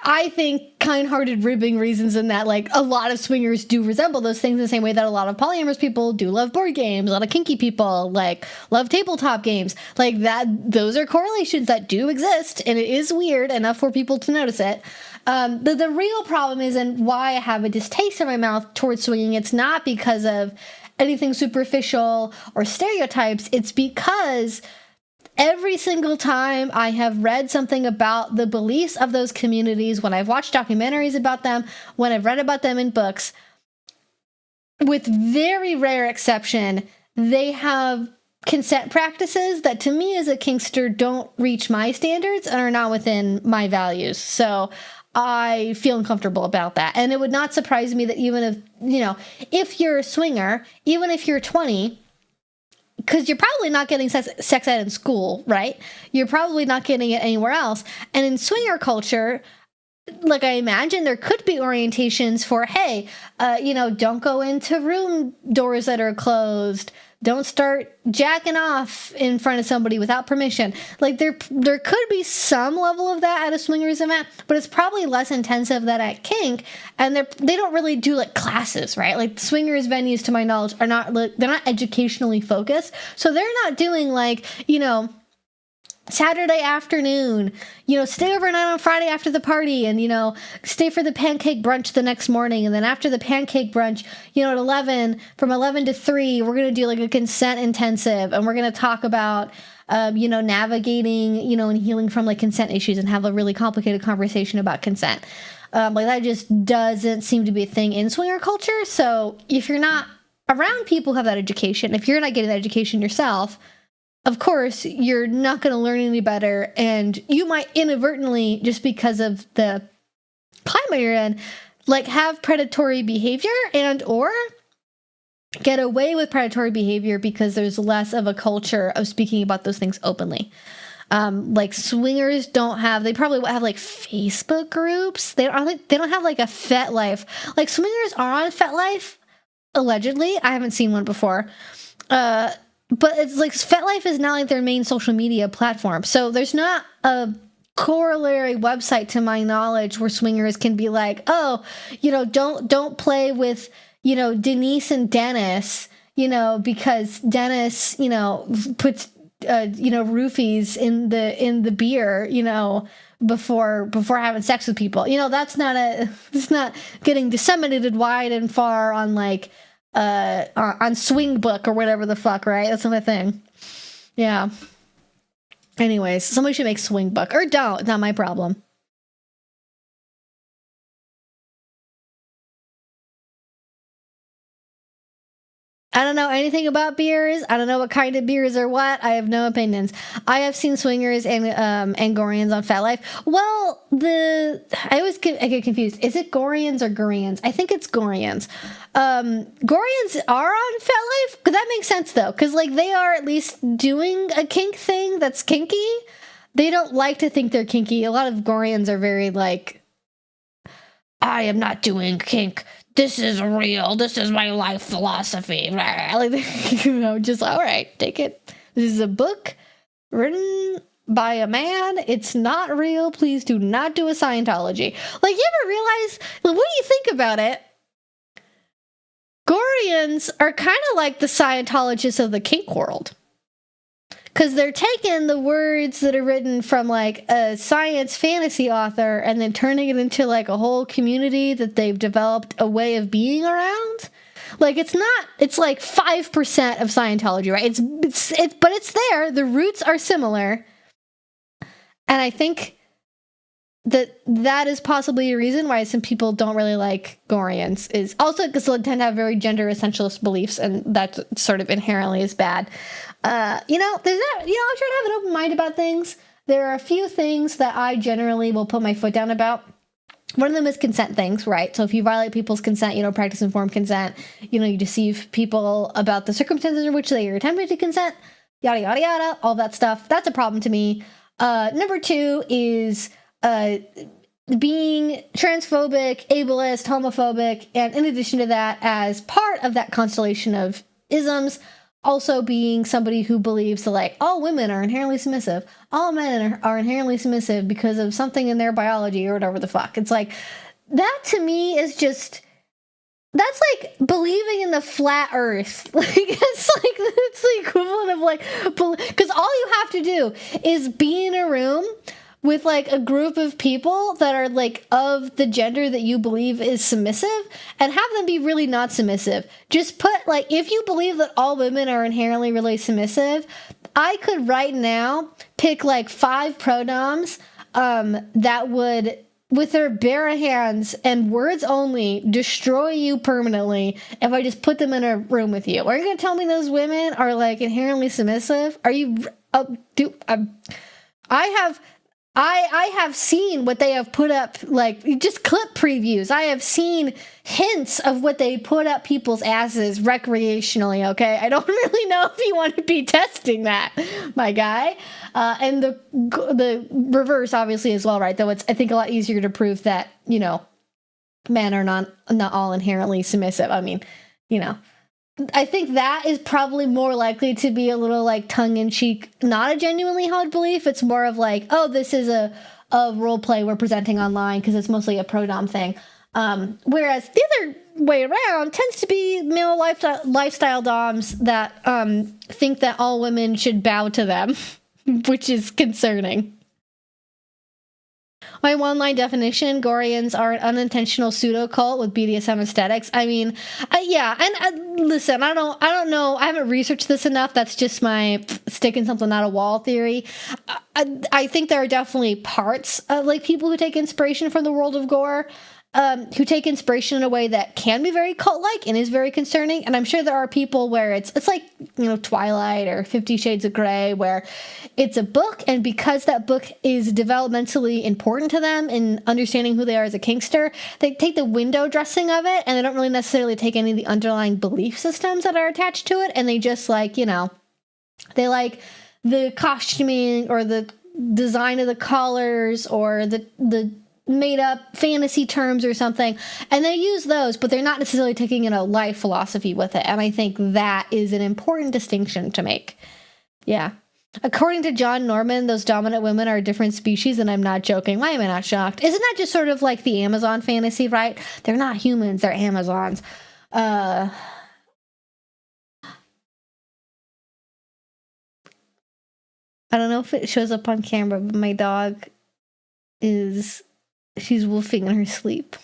I think, kind-hearted ribbing reasons, in that like a lot of swingers do resemble those things in the same way that a lot of polyamorous people do love board games. A lot of kinky people like love tabletop games, like that. Those are correlations that do exist, and it is weird enough for people to notice it. The real problem is, and why I have a distaste in my mouth towards swinging, it's not because of anything superficial or stereotypes. It's because every single time I have read something about the beliefs of those communities, when I've watched documentaries about them, when I've read about them in books, with very rare exception, they have consent practices that to me as a kinkster don't reach my standards and are not within my values. So I feel uncomfortable about that. And it would not surprise me that even if, if you're a swinger, even if you're 20, because you're probably not getting sex ed in school, right? You're probably not getting it anywhere else. And in swinger culture, like I imagine there could be orientations for, hey, don't go into room doors that are closed. Don't start jacking off in front of somebody without permission. Like there could be some level of that at a swingers event, but it's probably less intensive than at kink. And they don't really do like classes, right? Like swingers venues, to my knowledge, they're not educationally focused. So they're not doing like, Saturday afternoon, stay overnight on Friday after the party and, stay for the pancake brunch the next morning. And then after the pancake brunch, at from 11 to 3, we're going to do like a consent intensive. And we're going to talk about, navigating, and healing from like consent issues and have a really complicated conversation about consent. Like that just doesn't seem to be a thing in swinger culture. So if you're not around people who have that education, if you're not getting that education yourself, of course, you're not going to learn any better, and you might inadvertently, just because of the climate you're in, like have predatory behavior and or get away with predatory behavior because there's less of a culture of speaking about those things openly. Like swingers they probably have like Facebook groups. They don't have like a FetLife. Like swingers are on FetLife, allegedly. I haven't seen one before. But it's like FetLife is not like their main social media platform. So there's not a corollary website to my knowledge where swingers can be like, oh, don't play with, Denise and Dennis, because Dennis, puts, roofies in the beer, before having sex with people. It's not getting disseminated wide and far on like, on Swing Book or whatever the fuck, right? That's another thing. Yeah. Anyways, somebody should make Swing Book, or don't. Not my problem. I don't know anything about beers. I don't know what kind of beers are what. I have no opinions. I have seen swingers and Goreans on FetLife. Well, I get confused. Is it Goreans or Goreans? I think it's Goreans. Goreans are on FetLife? That makes sense though, because like they are at least doing a kink thing that's kinky. They don't like to think they're kinky. A lot of Goreans are very like, I am not doing kink. This is real. This is my life philosophy. Like, just all right, take it. This is a book written by a man. It's not real. Please do not do a Scientology. Like, you ever realize, like, what do you think about it? Goreans are kind of like the Scientologists of the kink world. Because they're taking the words that are written from like a science fantasy author and then turning it into like a whole community that they've developed a way of being around. Like it's like 5% of Scientology, right? But it's there. The roots are similar. And I think that is possibly a reason why some people don't really like Goreans, is also because they tend to have very gender essentialist beliefs, and that sort of inherently is bad. There's not, I try to have an open mind about things. There are a few things that I generally will put my foot down about. One of them is consent things, right? So if you violate people's consent, you don't practice informed consent, you deceive people about the circumstances in which they are attempting to consent, yada, yada, yada, all that stuff. That's a problem to me. Number 2 is being transphobic, ableist, homophobic, and in addition to that, as part of that constellation of isms, also being somebody who believes that like all women are inherently submissive, all men are inherently submissive because of something in their biology or whatever the fuck. It's like, that to me is just, that's like believing in the flat earth. Like it's the equivalent of like, because all you have to do is be in a room with like a group of people that are like of the gender that you believe is submissive and have them be really not submissive. Just put like, if you believe that all women are inherently really submissive, I could right now pick like 5 pronoms that would with their bare hands and words only destroy you permanently if I just put them in a room with you. Are you going to tell me those women are like inherently submissive? Are you I have seen what they have put up, like just clip previews. I have seen hints of what they put up people's asses recreationally, okay? I don't really know if you want to be testing that, my guy. And the reverse, obviously, as well, right? Though it's, I think, a lot easier to prove that, you know, men are not all inherently submissive. I mean, you know, I think that is probably more likely to be a little like tongue-in-cheek, not a genuinely held belief. It's more of like, oh, this is a role play we're presenting online because it's mostly a pro-dom thing. Whereas the other way around tends to be male lifestyle doms that think that all women should bow to them, which is concerning. My one-line definition, Goreans are an unintentional pseudo-cult with BDSM aesthetics. I mean, yeah, and listen, I don't know, I haven't researched this enough. That's just my sticking something out of wall theory. I think there are definitely parts of, like, people who take inspiration from the world of gore, who take inspiration in a way that can be very cult-like and is very concerning. And I'm sure there are people where it's like, you know, Twilight or 50 Shades of Grey, where it's a book, and because that book is developmentally important to them in understanding who they are as a kinkster, they take the window dressing of it, and they don't really necessarily take any of the underlying belief systems that are attached to it, and they just, like, you know, they like the costuming or the design of the collars or the made up fantasy terms or something, and they use those, but they're not necessarily taking in a life philosophy with it. And I think that is an important distinction to make. Yeah. According to John Norman, those dominant women are a different species, and I'm not joking. Why am I not shocked? Isn't that just sort of like the Amazon fantasy, right? They're not humans, they're Amazons. I don't know if it shows up on camera, but my dog she's woofing in her sleep.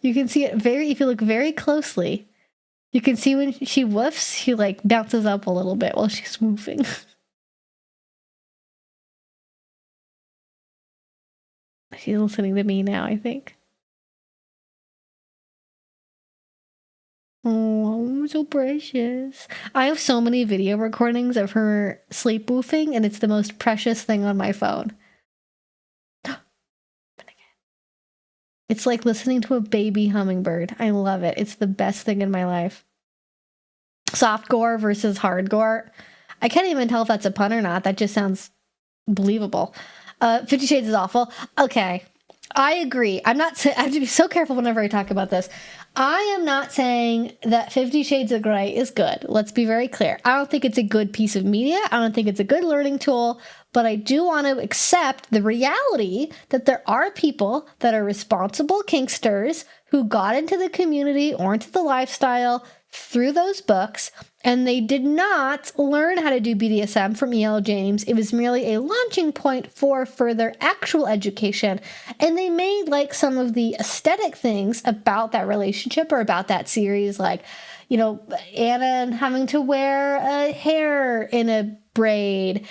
You can see it if you look very closely, you can see when she woofs, she like bounces up a little bit while she's woofing. She's listening to me now, I think. Oh, so precious. I have so many video recordings of her sleep woofing, and it's the most precious thing on my phone. It's like listening to a baby hummingbird. I love it. It's the best thing in my life. Soft gore versus hard gore. I can't even tell if that's a pun or not. That just sounds believable. 50 Shades is awful. Okay. I agree. I have to be so careful whenever I talk about this. I am not saying that 50 Shades of Grey is good. Let's be very clear. I don't think it's a good piece of media. I don't think it's a good learning tool. But I do want to accept the reality that there are people that are responsible kinksters who got into the community or into the lifestyle through those books, and they did not learn how to do BDSM from E.L. James. It was merely a launching point for further actual education, and they made like some of the aesthetic things about that relationship or about that series, like, you know, Anna having to wear a hair in a braid,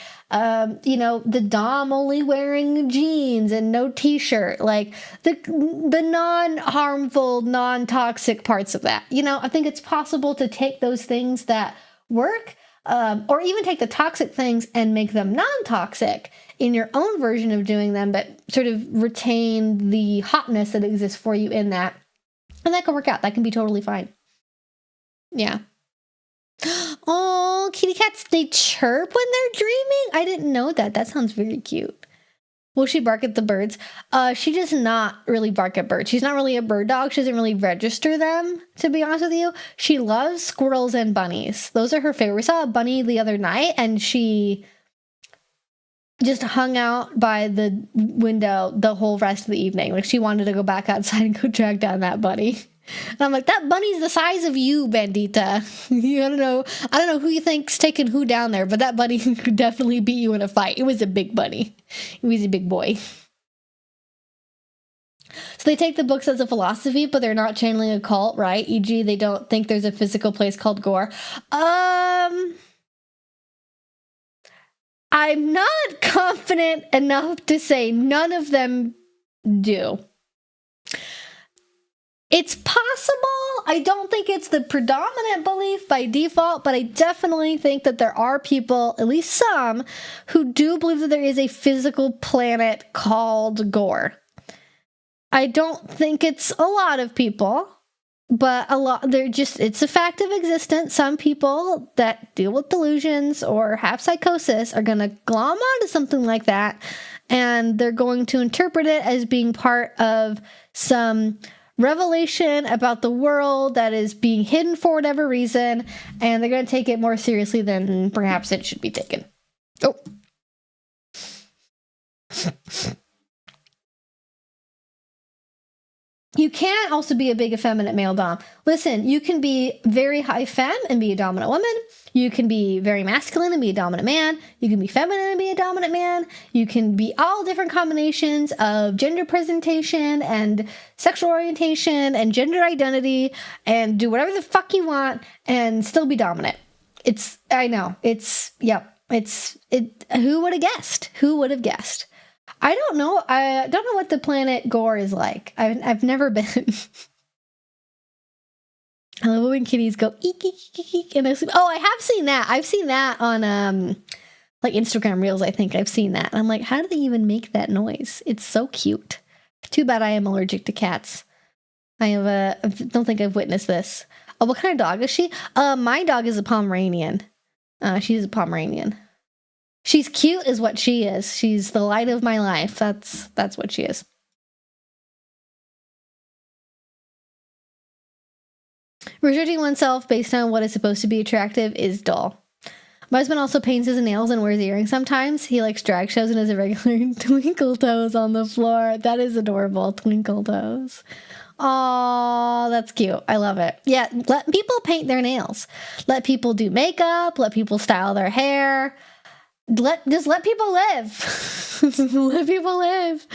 you know, the dom only wearing jeans and no t-shirt, like the non-harmful, non-toxic parts of that. You know, I think it's possible to take those things that work, or even take the toxic things and make them non-toxic in your own version of doing them, but sort of retain the hotness that exists for you in that. And that can work out. That can be totally fine. Yeah. Oh, kitty cats, they chirp when they're dreaming? I didn't know that. That sounds very cute. Will she bark at the birds? She does not really bark at birds. She's not really a bird dog. She doesn't really register them, to be honest with you. She loves squirrels and bunnies. Those are her favorite. We saw a bunny the other night, and she just hung out by the window the whole rest of the evening. Like, she wanted to go back outside and go track down that bunny. And I'm like, that bunny's the size of you, Bandita. I don't know who you think's taking who down there, but that bunny could definitely beat you in a fight. It was a big bunny. It was a big boy. So they take the books as a philosophy, but they're not channeling a cult, right? E.g., they don't think there's a physical place called gore. I I'm not confident enough to say none of them do. It's possible. I don't think it's the predominant belief by default, but I definitely think that there are people, at least some, who do believe that there is a physical planet called Gore. I don't think it's a lot of people, but it's a fact of existence. Some people that deal with delusions or have psychosis are going to glom onto something like that, and they're going to interpret it as being part of some revelation about the world that is being hidden for whatever reason, and they're going to take it more seriously than perhaps it should be taken. Oh. You can also be a big effeminate male dom. Listen, you can be very high femme and be a dominant woman. You can be very masculine and be a dominant man. You can be feminine and be a dominant man. You can be all different combinations of gender presentation and sexual orientation and gender identity and do whatever the fuck you want and still be dominant. Who would have guessed? Who would have guessed? I don't know. I don't know what the planet Gore is like. I've never been. I love when kitties go eek, eek, eek, eek, and I sleep. Oh, I have seen that. I've seen that on like Instagram Reels. I think I've seen that. And I'm like, how do they even make that noise? It's so cute. Too bad I am allergic to cats. I don't think I've witnessed this. Oh, what kind of dog is she? My dog is a Pomeranian. She's a Pomeranian. She's cute is what she is. She's the light of my life. That's what she is. Restricting oneself based on what is supposed to be attractive is dull. My husband also paints his nails and wears earrings sometimes. He likes drag shows and has a regular twinkle toes on the floor. That is adorable. Twinkle toes. Oh, that's cute. I love it. Yeah, let people paint their nails. Let people do makeup. Let people style their hair. Just let people live. Let people live.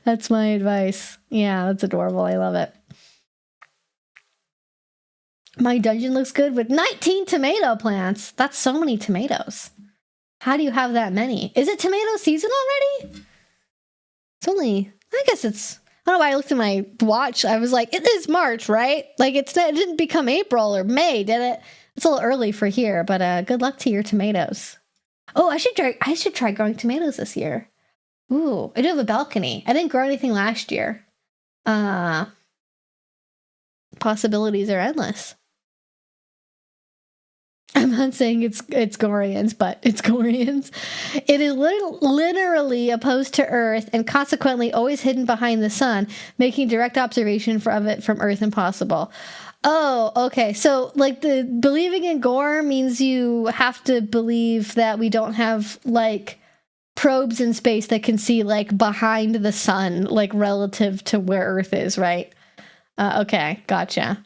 That's my advice. Yeah, that's adorable. I love it. My dungeon looks good with 19 tomato plants. That's so many tomatoes. How do you have that many? Is it tomato season already? It's only, I guess it's, I don't know why I looked at my watch. I was like, it is March, right? Like it didn't become April or May, did it? It's a little early for here, but good luck to your tomatoes. Oh, I should try growing tomatoes this year. Ooh, I do have a balcony. I didn't grow anything last year. Possibilities are endless. I'm not saying it's Goreans, but it's Goreans. It is literally opposed to Earth and consequently always hidden behind the sun, making direct observation of it from Earth impossible. Oh, okay. So, like, the believing in Gore means you have to believe that we don't have, like, probes in space that can see, like, behind the sun, like, relative to where Earth is, right? Okay, gotcha.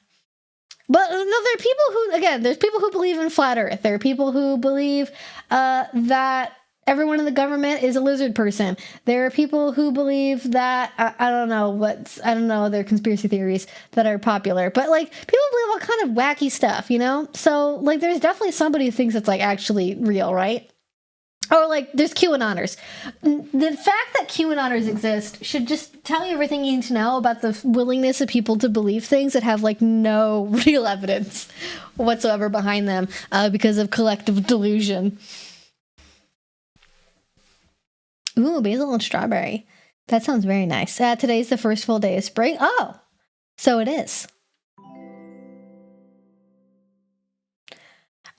But no, there are people who, again, there's people who believe in flat Earth. There are people who believe that everyone in the government is a lizard person. There are people who believe that, I don't know, there are conspiracy theories that are popular. But, like, people believe all kind of wacky stuff, you know? So, like, there's definitely somebody who thinks it's, like, actually real, right? Or, like, there's QAnoners. The fact that QAnoners exist should just tell you everything you need to know about the willingness of people to believe things that have, like, no real evidence whatsoever behind them because of collective delusion. Ooh, basil and strawberry. That sounds very nice. Today's the first full day of spring. Oh, so it is.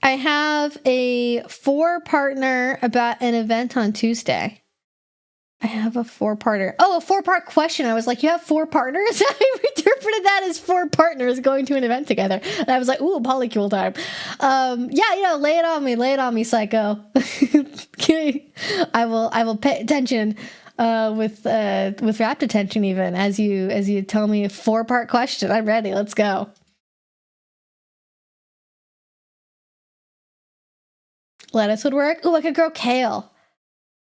I have a 4-partner about an event on Tuesday. I have a 4-parter. Oh, a 4-part question. I was like, you have 4 partners? I interpreted that as 4 partners going to an event together. And I was like, ooh, polycule time. Yeah, lay it on me, psycho. I will pay attention with rapt attention even as you tell me a 4-part question. I'm ready. Let's go. Lettuce would work. Ooh, I could grow kale.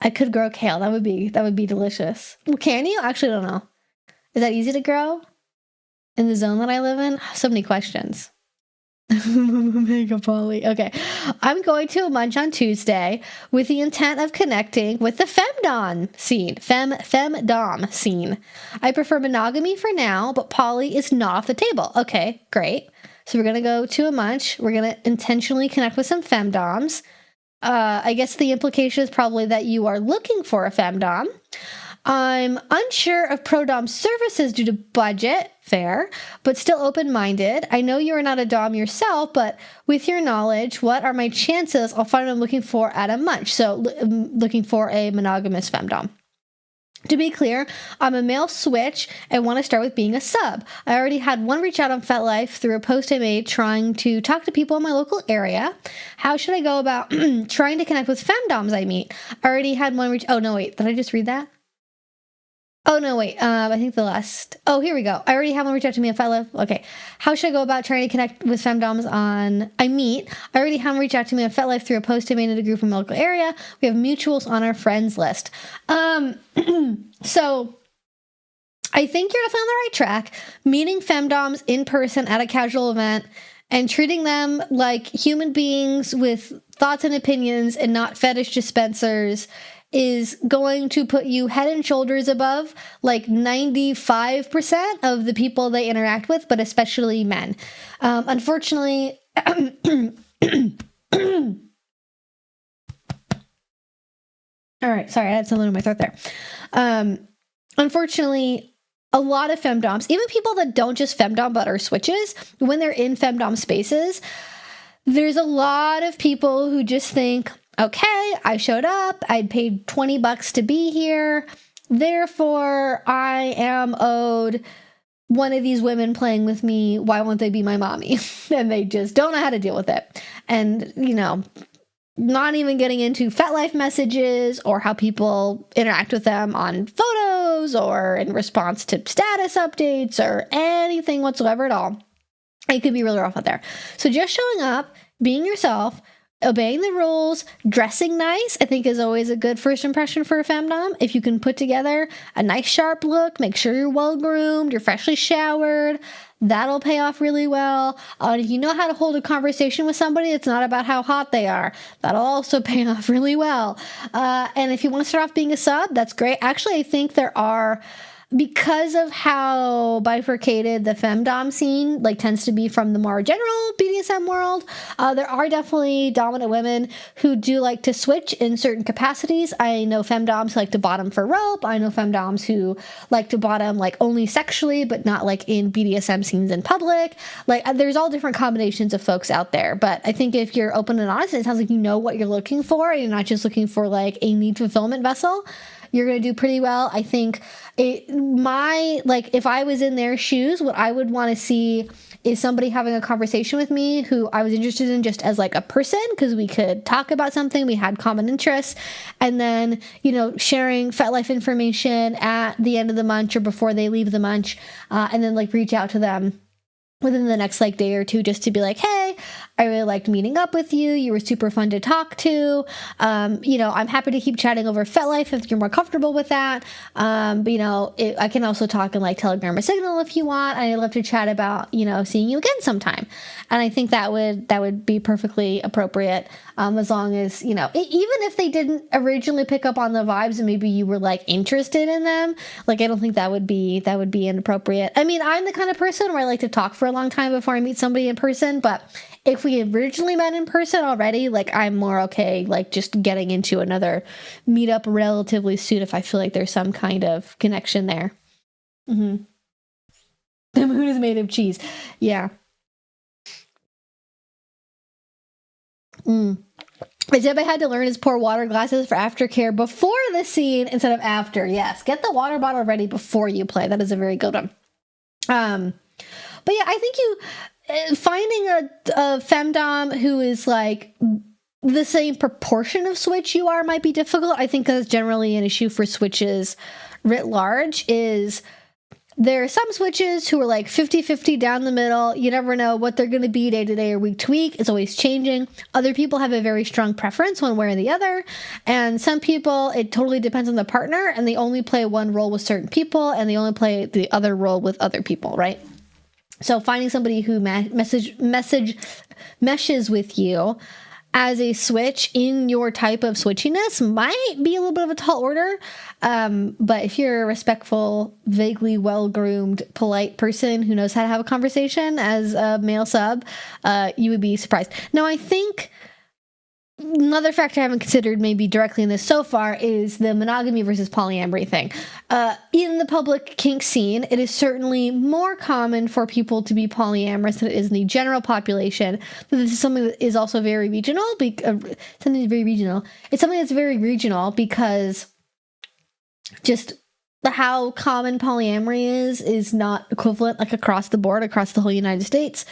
I could grow kale. That would be delicious. Well, can you? Actually, I don't know. Is that easy to grow in the zone that I live in? So many questions. Mega poly. Okay. I'm going to a munch on Tuesday with the intent of connecting with the femdom scene. Femdom scene. I prefer monogamy for now, but poly is not off the table. Okay, great. So we're going to go to a munch. We're going to intentionally connect with some femdoms. I guess the implication is probably that you are looking for a femdom. I'm unsure of pro-dom services due to budget, fair, but still open-minded. I know you are not a dom yourself, but with your knowledge, what are my chances I'll find what I'm looking for at a munch? So looking for a monogamous femdom. To be clear, I'm a male switch and want to start with being a sub. I already had one reach out on FetLife through a post I made trying to talk to people in my local area. How should I go about trying to connect with femdoms I meet? I already had one reach... Oh, no, wait. Did I just read that? Oh, no, wait. I think the last... Oh, here we go. I already have one reach out to me on FetLife. Okay. How should I go about trying to connect with femdoms I meet? I already have one reach out to me on FetLife through a post I made in a group in my local area. We have mutuals on our friends list. So I think you're definitely on the right track. Meeting femdoms in person at a casual event and treating them like human beings with thoughts and opinions and not fetish dispensers is going to put you head and shoulders above like 95% of the people they interact with, but especially men. Unfortunately, all right, sorry, I had something in my throat there. Unfortunately, a lot of femdoms, even people that don't just femdom but are switches, when they're in femdom spaces, there's a lot of people who just think, okay, I showed up, I paid $20 to be here, therefore I am owed one of these women playing with me, why won't they be my mommy? And they just don't know how to deal with it. And, you know, not even getting into FetLife messages or how people interact with them on photos or in response to status updates or anything whatsoever at all. It could be really rough out there. So just showing up, being yourself, obeying the rules, dressing nice, I think is always a good first impression for a femdom. If you can put together a nice sharp look, make sure you're well groomed, you're freshly showered, that'll pay off really well. If you know how to hold a conversation with somebody, it's not about how hot they are. That'll also pay off really well. And if you want to start off being a sub, that's great. Actually, I think there are... Because of how bifurcated the femdom scene like tends to be from the more general BDSM world, there are definitely dominant women who do like to switch in certain capacities. I know femdoms who like to bottom for rope. I know femdoms who like to bottom like only sexually, but not like in BDSM scenes in public. Like there's all different combinations of folks out there. But I think if you're open and honest, it sounds like you know what you're looking for and you're not just looking for like a need fulfillment vessel. You're going to do pretty well. I think if I was in their shoes, what I would want to see is somebody having a conversation with me who I was interested in just as like a person, because we could talk about something, we had common interests, and then, you know, sharing FetLife information at the end of the munch or before they leave the munch, and then like reach out to them within the next like day or two just to be like, hey, I really liked meeting up with you. You were super fun to talk to. You know, I'm happy to keep chatting over FetLife if you're more comfortable with that. But, you know, I can also talk in like Telegram or Signal if you want. I'd love to chat about, you know, seeing you again sometime. And I think that would be perfectly appropriate, as long as, you know, even if they didn't originally pick up on the vibes and maybe you were like interested in them, like I don't think that would be inappropriate. I mean, I'm the kind of person where I like to talk for a long time before I meet somebody in person, but if we originally met in person already, like I'm more okay like just getting into another meetup relatively soon if I feel like there's some kind of connection there. The moon is made of cheese. Yeah. A tip I had to learn is pour water glasses for aftercare before the scene instead of after. Yes, get the water bottle ready before you play. That is a very good one. But yeah, I think finding a femdom who is like the same proportion of switch you are might be difficult. I think that's generally an issue for switches writ large. Is there are some switches who are like 50-50 down the middle. You never know what they're going to be day to day or week to week. It's always changing. Other people have a very strong preference one way or the other. And some people, it totally depends on the partner and they only play one role with certain people and they only play the other role with other people, right? So finding somebody who meshes with you as a switch in your type of switchiness might be a little bit of a tall order. But if you're a respectful, vaguely well-groomed, polite person who knows how to have a conversation as a male sub, you would be surprised. Now, I think another factor I haven't considered maybe directly in this so far is the monogamy versus polyamory thing. In the public kink scene, it is certainly more common for people to be polyamorous than it is in the general population. But this is something that is also very regional. It's something that's very regional because just how common polyamory is not equivalent like across the board, across the whole United States.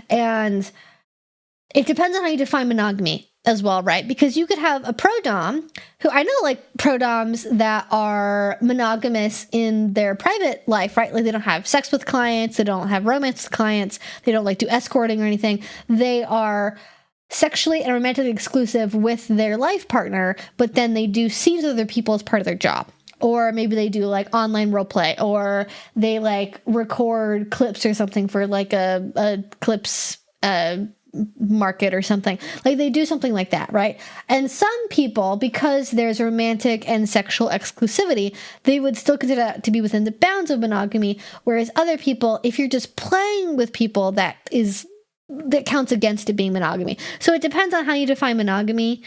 And it depends on how you define monogamy as well, right? Because you could have a pro-dom who, I know like pro-doms that are monogamous in their private life, right? Like they don't have sex with clients, they don't have romance with clients, they don't like do escorting or anything. They are sexually and romantically exclusive with their life partner, but then they do scenes with other people as part of their job. Or maybe they do like online role play, or they like record clips or something for like a clips market or something. Like they do something like that, right? And some people, because there's romantic and sexual exclusivity, they would still consider that to be within the bounds of monogamy. Whereas other people, if you're just playing with people, that counts against it being monogamy. So it depends on how you define monogamy.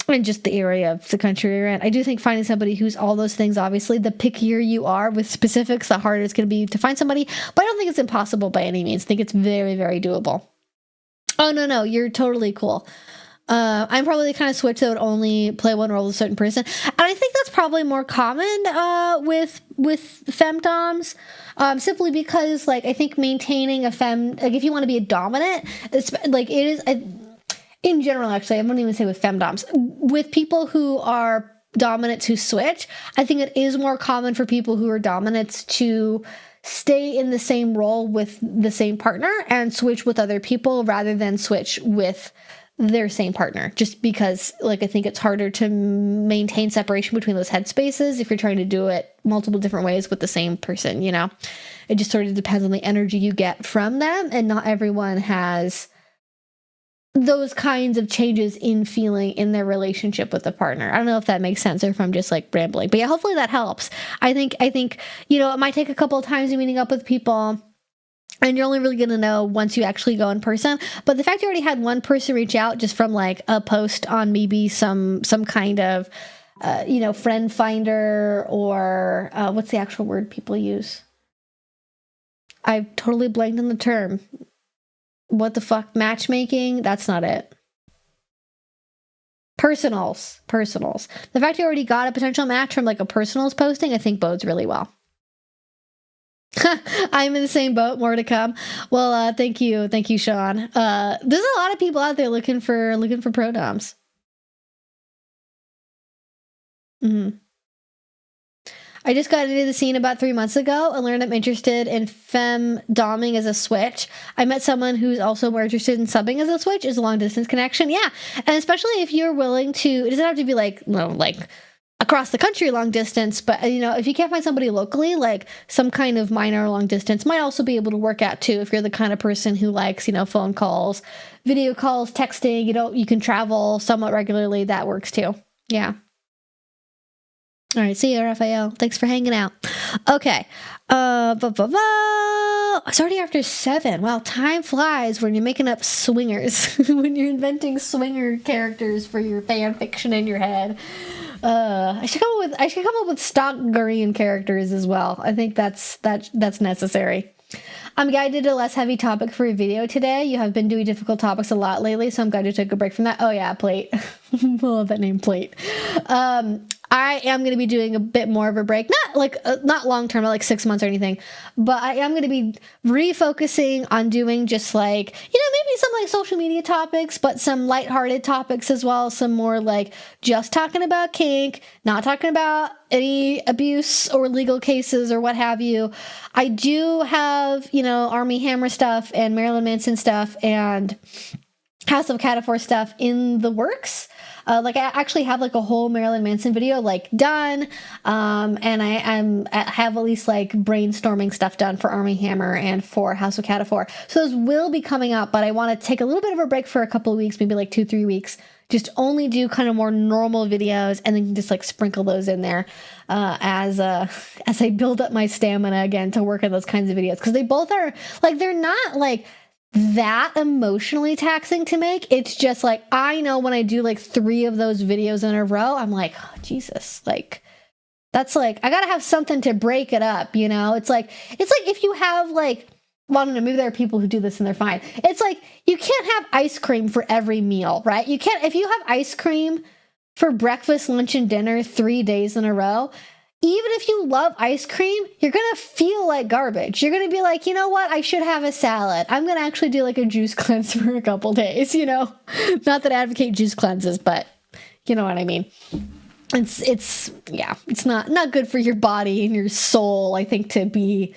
And just the area of the country you're in. I do think finding somebody who's all those things, obviously, the pickier you are with specifics, the harder it's going to be to find somebody. But I don't think it's impossible by any means. I think it's very, very doable. Oh, no, you're totally cool. I'm probably the kind of switch that would only play one role with a certain person. And I think that's probably more common with femdoms, simply because, like, I think maintaining like, if you want to be a dominant, it's, like, it is... in general, actually, I wouldn't even say with femdoms. With people who are dominants who switch, I think it is more common for people who are dominants to stay in the same role with the same partner and switch with other people rather than switch with their same partner. Just because, like, I think it's harder to maintain separation between those headspaces if you're trying to do it multiple different ways with the same person, you know? It just sort of depends on the energy you get from them, and not everyone has those kinds of changes in feeling in their relationship with the partner. I don't know if that makes sense or if I'm just like rambling, but yeah, hopefully that helps. I think, you know, it might take a couple of times of meeting up with people, and you're only really going to know once you actually go in person. But the fact you already had one person reach out just from like a post on maybe some kind of, you know, friend finder, or what's the actual word people use? I've totally blanked on the term. What the fuck? Matchmaking? That's not it. Personals. The fact you already got a potential match from like a personals posting, I think bodes really well. I'm in the same boat. More to come. Well, thank you, Sean. There's a lot of people out there looking for pro-doms. Mm-hmm. I just got into the scene about 3 months ago and learned I'm interested in femdoming as a switch. I met someone who's also more interested in subbing as a switch, is a long distance connection. Yeah. And especially if you're willing to, it doesn't have to be like, no, like across the country long distance, but you know, if you can't find somebody locally, like some kind of minor long distance might also be able to work out too. If you're the kind of person who likes, you know, phone calls, video calls, texting, you can travel somewhat regularly, that works too. Yeah. All right, see you, Raphael. Thanks for hanging out. Okay. It's already after 7. Wow, time flies when you're making up swingers. When you're inventing swinger characters for your fan fiction in your head. I should come up with stock Gorean characters as well. I think that's necessary. I'm glad I did a less heavy topic for your video today. You have been doing difficult topics a lot lately, so I'm glad you took a break from that. Oh yeah, Plate. I love that name, Plate. I am going to be doing a bit more of a break, not long term, not like 6 months or anything, but I am going to be refocusing on doing just like, you know, maybe some like social media topics, but some lighthearted topics as well. Some more like just talking about kink, not talking about any abuse or legal cases or what have you. I do have, you know, Army Hammer stuff and Marilyn Manson stuff and House of Cataphor stuff in the works. Like I actually have like a whole Marilyn Manson video like done, and I have at least like brainstorming stuff done for Armie Hammer and for House of Cataphor. So those will be coming out, but I want to take a little bit of a break for a couple of weeks, maybe like 2-3 weeks. Just only do kind of more normal videos, and then just like sprinkle those in there as I build up my stamina again to work on those kinds of videos, because they both are like, they're not like that emotionally taxing to make. It's just like, I know when I do like 3 of those videos in a row, I'm like, oh, Jesus, like that's like, I gotta have something to break it up, you know? It's like if you have like, well, I don't know, maybe there are people who do this and they're fine. It's like, you can't have ice cream for every meal, right? You can't, if you have ice cream for breakfast, lunch, and dinner 3 days in a row, even if you love ice cream, you're going to feel like garbage. You're going to be like, you know what? I should have a salad. I'm going to actually do like a juice cleanse for a couple days, you know? Not that I advocate juice cleanses, but you know what I mean? It's not good for your body and your soul, I think, to be...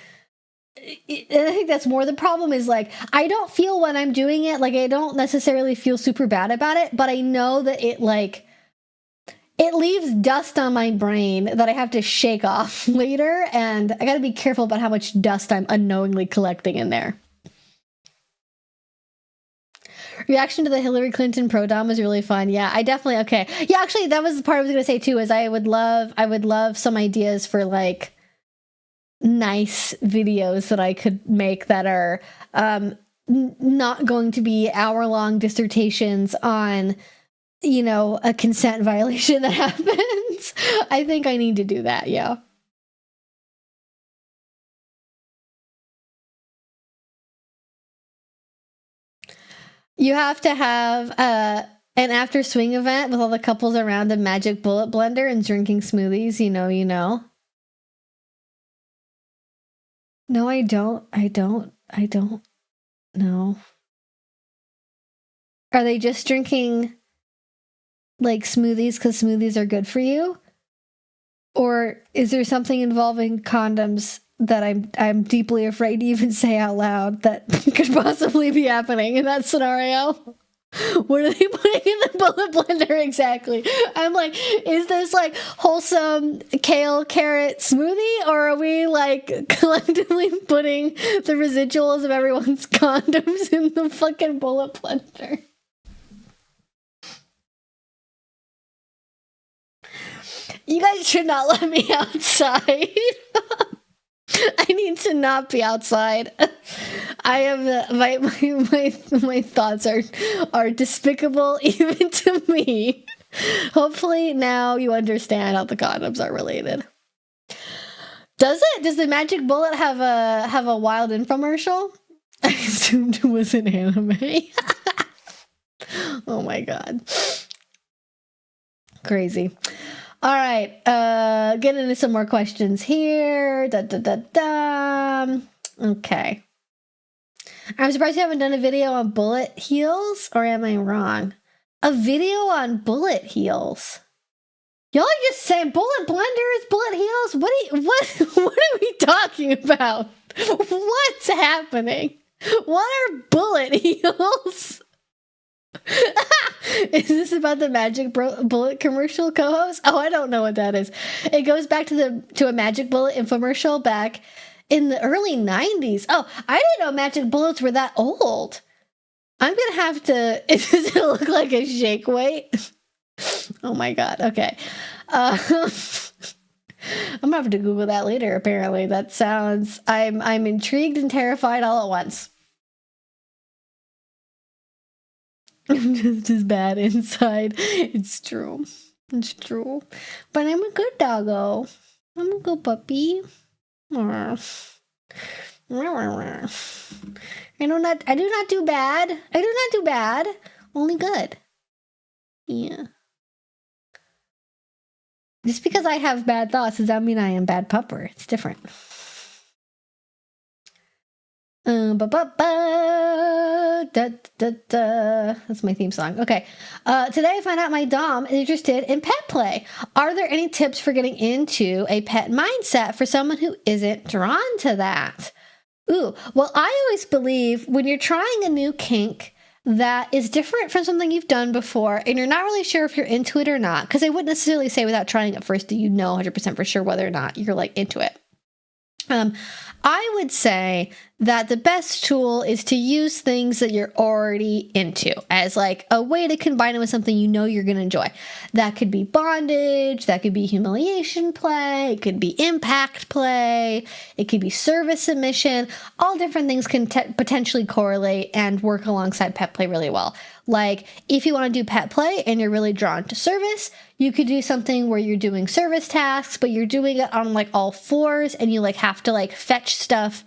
I think that's more the problem, is like, I don't feel when I'm doing it, like I don't necessarily feel super bad about it, but I know that it like... it leaves dust on my brain that I have to shake off later, and I gotta be careful about how much dust I'm unknowingly collecting in there. Reaction to the Hillary Clinton pro-dom was really fun. Yeah, I definitely, okay. Yeah, actually, that was the part I was gonna say too, is I would love some ideas for like nice videos that I could make that are not going to be hour-long dissertations on, you know, a consent violation that happens. I think I need to do that, yeah. You have to have an after swing event with all the couples around a magic bullet blender and drinking smoothies, you know. No, I don't know. Are they just drinking like smoothies because smoothies are good for you? Or is there something involving condoms that I'm deeply afraid to even say out loud that could possibly be happening in that scenario? What are they putting in the bullet blender exactly? I'm like, is this like wholesome kale carrot smoothie, or are we like collectively putting the residuals of everyone's condoms in the fucking bullet blender? You guys should not let me outside. I need to not be outside. I have my thoughts are despicable even to me. Hopefully now you understand how the condoms are related. Does the magic bullet have a wild infomercial? I assumed it was an anime. Oh my god. Crazy. All right, get into some more questions here. Okay. I'm surprised you haven't done a video on bullet heels, or am I wrong? A video on bullet heels? Y'all are just saying bullet blenders, bullet heels? What are we talking about? What's happening? What are bullet heels? Is this about the magic bullet commercial, co-host? Oh, I don't know what that is. It goes back to a magic bullet infomercial back in the early 90s. Oh, I didn't know magic bullets were that old. I'm gonna have to... Does it look like a shake weight? Oh my god, okay. I'm gonna have to Google that later, apparently. That sounds... I'm intrigued and terrified all at once. I'm just as bad inside. It's true. It's true. But I'm a good doggo. I'm a good puppy. I do not do bad. I do not do bad. Only good. Yeah. Just because I have bad thoughts does that mean I am bad pupper. It's different. That's my theme song. Okay. Today I found out my dom is interested in pet play. Are there any tips for getting into a pet mindset for someone who isn't drawn to that? Ooh, well, I always believe when you're trying a new kink that is different from something you've done before, and you're not really sure if you're into it or not, because I wouldn't necessarily say without trying it first that you know 100% for sure whether or not you're like into it. I would say that the best tool is to use things that you're already into as like a way to combine it with something you know you're going to enjoy. That could be bondage, that could be humiliation play, it could be impact play, it could be service submission. All different things can potentially correlate and work alongside pet play really well. Like if you want to do pet play and you're really drawn to service, you could do something where you're doing service tasks, but you're doing it on like all fours and you like have to like fetch stuff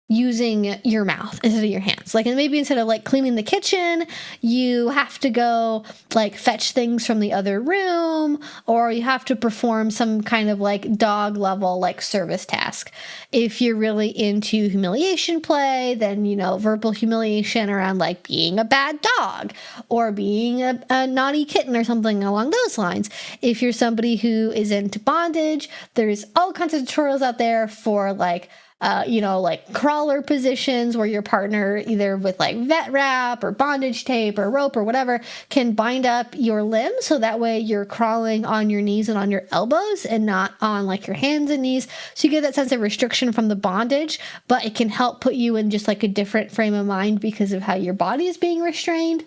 using your mouth instead of your hands. Like, and maybe instead of like cleaning the kitchen, you have to go like fetch things from the other room, or you have to perform some kind of like dog level like service task. If you're really into humiliation play, then, you know, verbal humiliation around like being a bad dog or being a naughty kitten or something along those lines. If you're somebody who is into bondage, there's all kinds of tutorials out there for like like crawler positions where your partner, either with like vet wrap or bondage tape or rope or whatever, can bind up your limbs. So that way you're crawling on your knees and on your elbows and not on like your hands and knees. So you get that sense of restriction from the bondage, but it can help put you in just like a different frame of mind because of how your body is being restrained.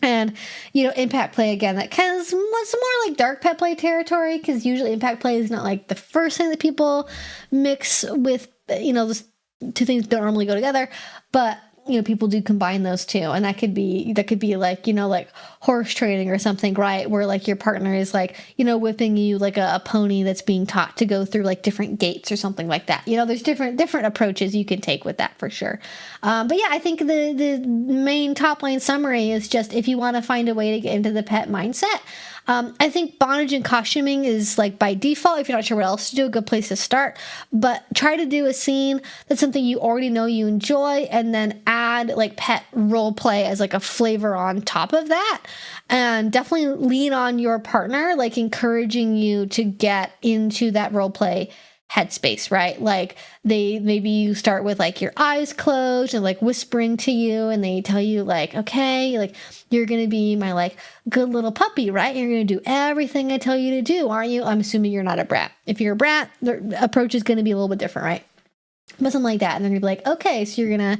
And, impact play, again, that kind of was more like dark pet play territory, because usually impact play is not like the first thing that people mix with, those two things don't normally go together, but, people do combine those two. And that could be like, like horse training or something, right? Where like your partner is like, whipping you like a pony that's being taught to go through like different gates or something like that. There's different approaches you can take with that for sure. But yeah, I think the main top line summary is just, if you want to find a way to get into the pet mindset, I think bondage and costuming is like by default, if you're not sure what else to do, a good place to start. But try to do a scene that's something you already know you enjoy, and then add like pet role play as like a flavor on top of that. And definitely lean on your partner, like encouraging you to get into that role play headspace, right? Like maybe you start with like your eyes closed and like whispering to you, and they tell you like, okay, like you're going to be my like good little puppy, right? You're going to do everything I tell you to do, aren't you? I'm assuming you're not a brat. If you're a brat, the approach is going to be a little bit different, right? But something like that. And then you're like, okay, so you're gonna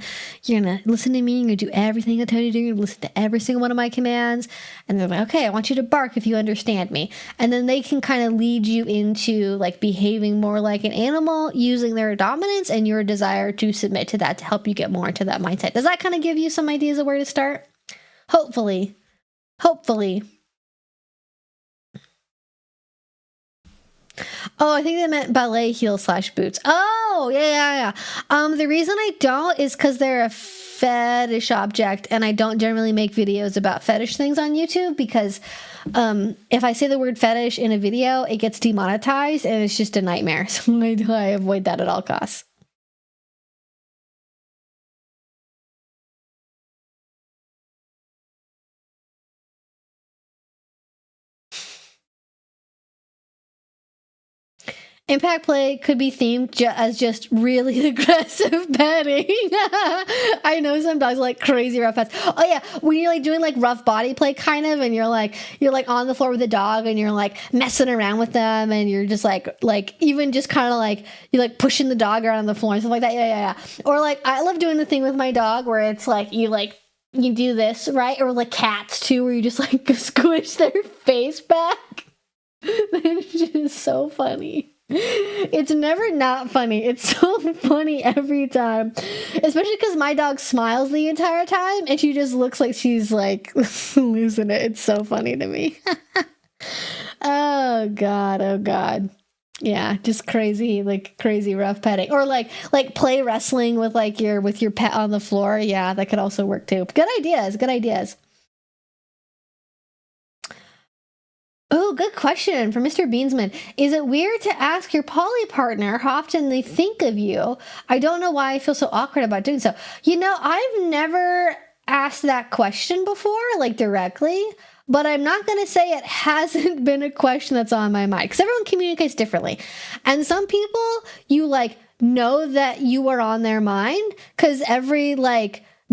listen to me, you're gonna do everything I tell you to do, you're gonna listen to every single one of my commands. And they're like, okay, I want you to bark if you understand me. And then they can kind of lead you into like behaving more like an animal, using their dominance and your desire to submit to that to help you get more into that mindset. Does that kind of give you some ideas of where to start? Hopefully. Oh, I think they meant ballet heel / boots. Oh, yeah. The reason I don't is because they're a fetish object, and I don't generally make videos about fetish things on YouTube, because if I say the word fetish in a video, it gets demonetized, and it's just a nightmare. So I avoid that at all costs. Impact play could be themed as just really aggressive petting. I know some dogs like crazy rough pets. Oh yeah, when you're like doing like rough body play kind of, and you're like on the floor with the dog, and you're like messing around with them, and you're just like even just kind of like you're like pushing the dog around on the floor and stuff like that. Yeah. Or like I love doing the thing with my dog where it's like you do this, right? Or like cats too, where you just like squish their face back. It's just so funny. It's never not funny. It's so funny every time, especially because my dog smiles the entire time and she just looks like she's like losing it. It's so funny to me. Oh god. Yeah, just crazy rough petting, or like play wrestling with like your pet on the floor. Yeah, that could also work too. Good ideas. Oh, good question from Mr. Beansman. Is it weird to ask your poly partner how often they think of you? I don't know why I feel so awkward about doing so. I've never asked that question before, like directly, but I'm not going to say it hasn't been a question that's on my mind, because everyone communicates differently. And some people, you know that you are on their mind, because every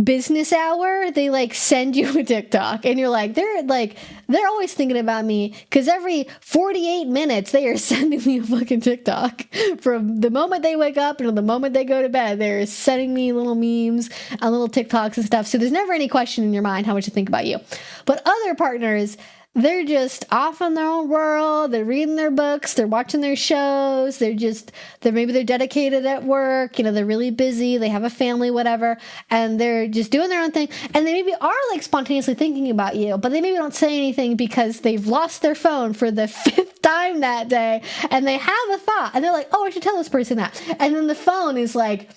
business hour, they like send you a TikTok and you're like, they're always thinking about me because every 48 minutes they are sending me a fucking TikTok. From the moment they wake up until the moment they go to bed, they're sending me little memes and little TikToks and stuff. So there's never any question in your mind how much to think about you. But other partners, they're just off in their own world. They're reading their books. They're watching their shows. Maybe they're dedicated at work. They're really busy. They have a family, whatever. And they're just doing their own thing. And they maybe are like spontaneously thinking about you, but they maybe don't say anything because they've lost their phone for the 5th time that day. And they have a thought and they're like, oh, I should tell this person that. And then the phone is like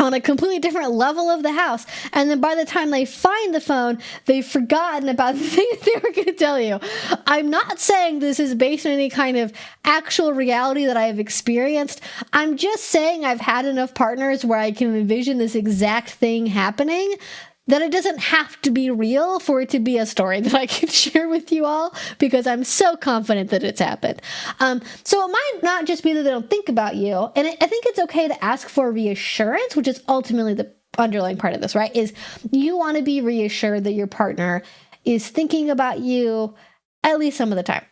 on a completely different level of the house. And then by the time they find the phone, they've forgotten about the thing that they were going to tell you. I'm not saying this is based on any kind of actual reality that I've experienced. I'm just saying I've had enough partners where I can envision this exact thing happening, that it doesn't have to be real for it to be a story that I can share with you all, because I'm so confident that it's happened. So it might not just be that they don't think about you. And I think it's okay to ask for reassurance, which is ultimately the underlying part of this, right? Is you want to be reassured that your partner is thinking about you at least some of the time.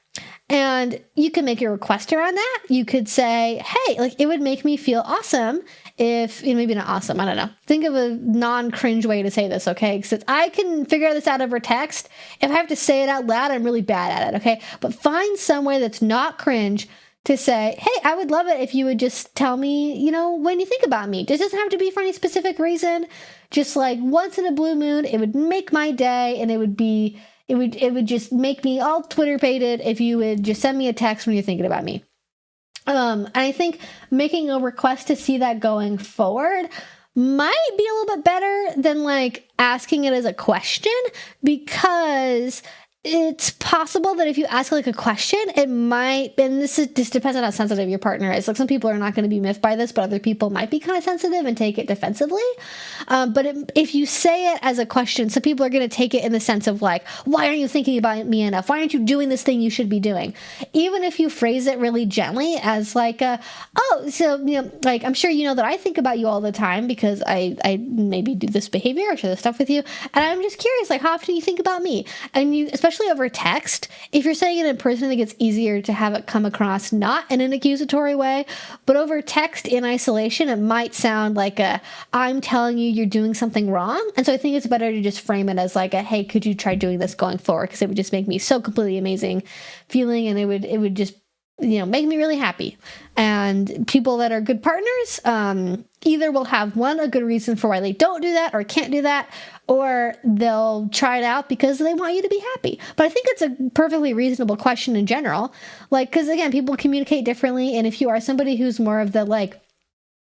And you can make a request around that. You could say, hey, like, it would make me feel awesome if, maybe not awesome, I don't know. Think of a non-cringe way to say this, okay? Because I can figure this out over text. If I have to say it out loud, I'm really bad at it, okay? But find some way that's not cringe to say, hey, I would love it if you would just tell me, when you think about me. This doesn't have to be for any specific reason. Just like once in a blue moon, it would make my day, and it would just make me all Twitter-pated if you would just send me a text when you're thinking about me. And I think making a request to see that going forward might be a little bit better than like asking it as a question, because it's possible that if you ask like a question, it might, and this depends on how sensitive your partner is. Like, some people are not going to be miffed by this, but other people might be kind of sensitive and take it defensively. But if you say it as a question, some people are going to take it in the sense of like, why aren't you thinking about me enough? Why aren't you doing this thing you should be doing? Even if you phrase it really gently as like, like, I'm sure you know that I think about you all the time because I maybe do this behavior or share this stuff with you. And I'm just curious, like, how often you think about me? And you, especially over text, if you're saying it in person, I think it's easier to have it come across not in an accusatory way, but over text in isolation, it might sound like I'm telling you you're doing something wrong. And so I think it's better to just frame it as like hey, could you try doing this going forward? Because it would just make me so completely amazing feeling, and it would just make me really happy. And people that are good partners either will have a good reason for why they don't do that or can't do that, or they'll try it out because they want you to be happy. But I think it's a perfectly reasonable question in general. Like, because again, people communicate differently. And if you are somebody who's more of the like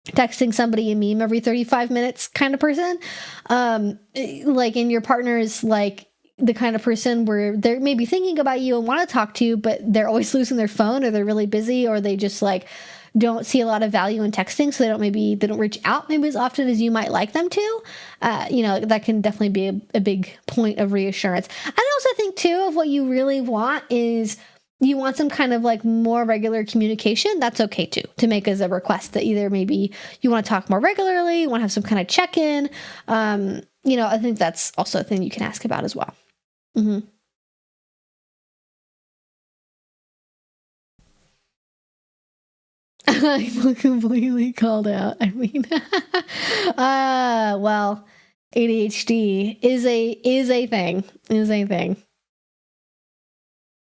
texting somebody a meme every 35 minutes kind of person, like, and your partner is like the kind of person where they're maybe thinking about you and want to talk to you, but they're always losing their phone, or they're really busy, or they just like don't see a lot of value in texting, so they don't reach out maybe as often as you might like them to. That can definitely be a big point of reassurance. I also think too of what you really want is you want some kind of like more regular communication. That's okay too, to make as a request that either maybe you want to talk more regularly, you want to have some kind of check-in. I think that's also a thing you can ask about as well. Mm-hmm. I feel completely called out. I mean, well, ADHD is a thing.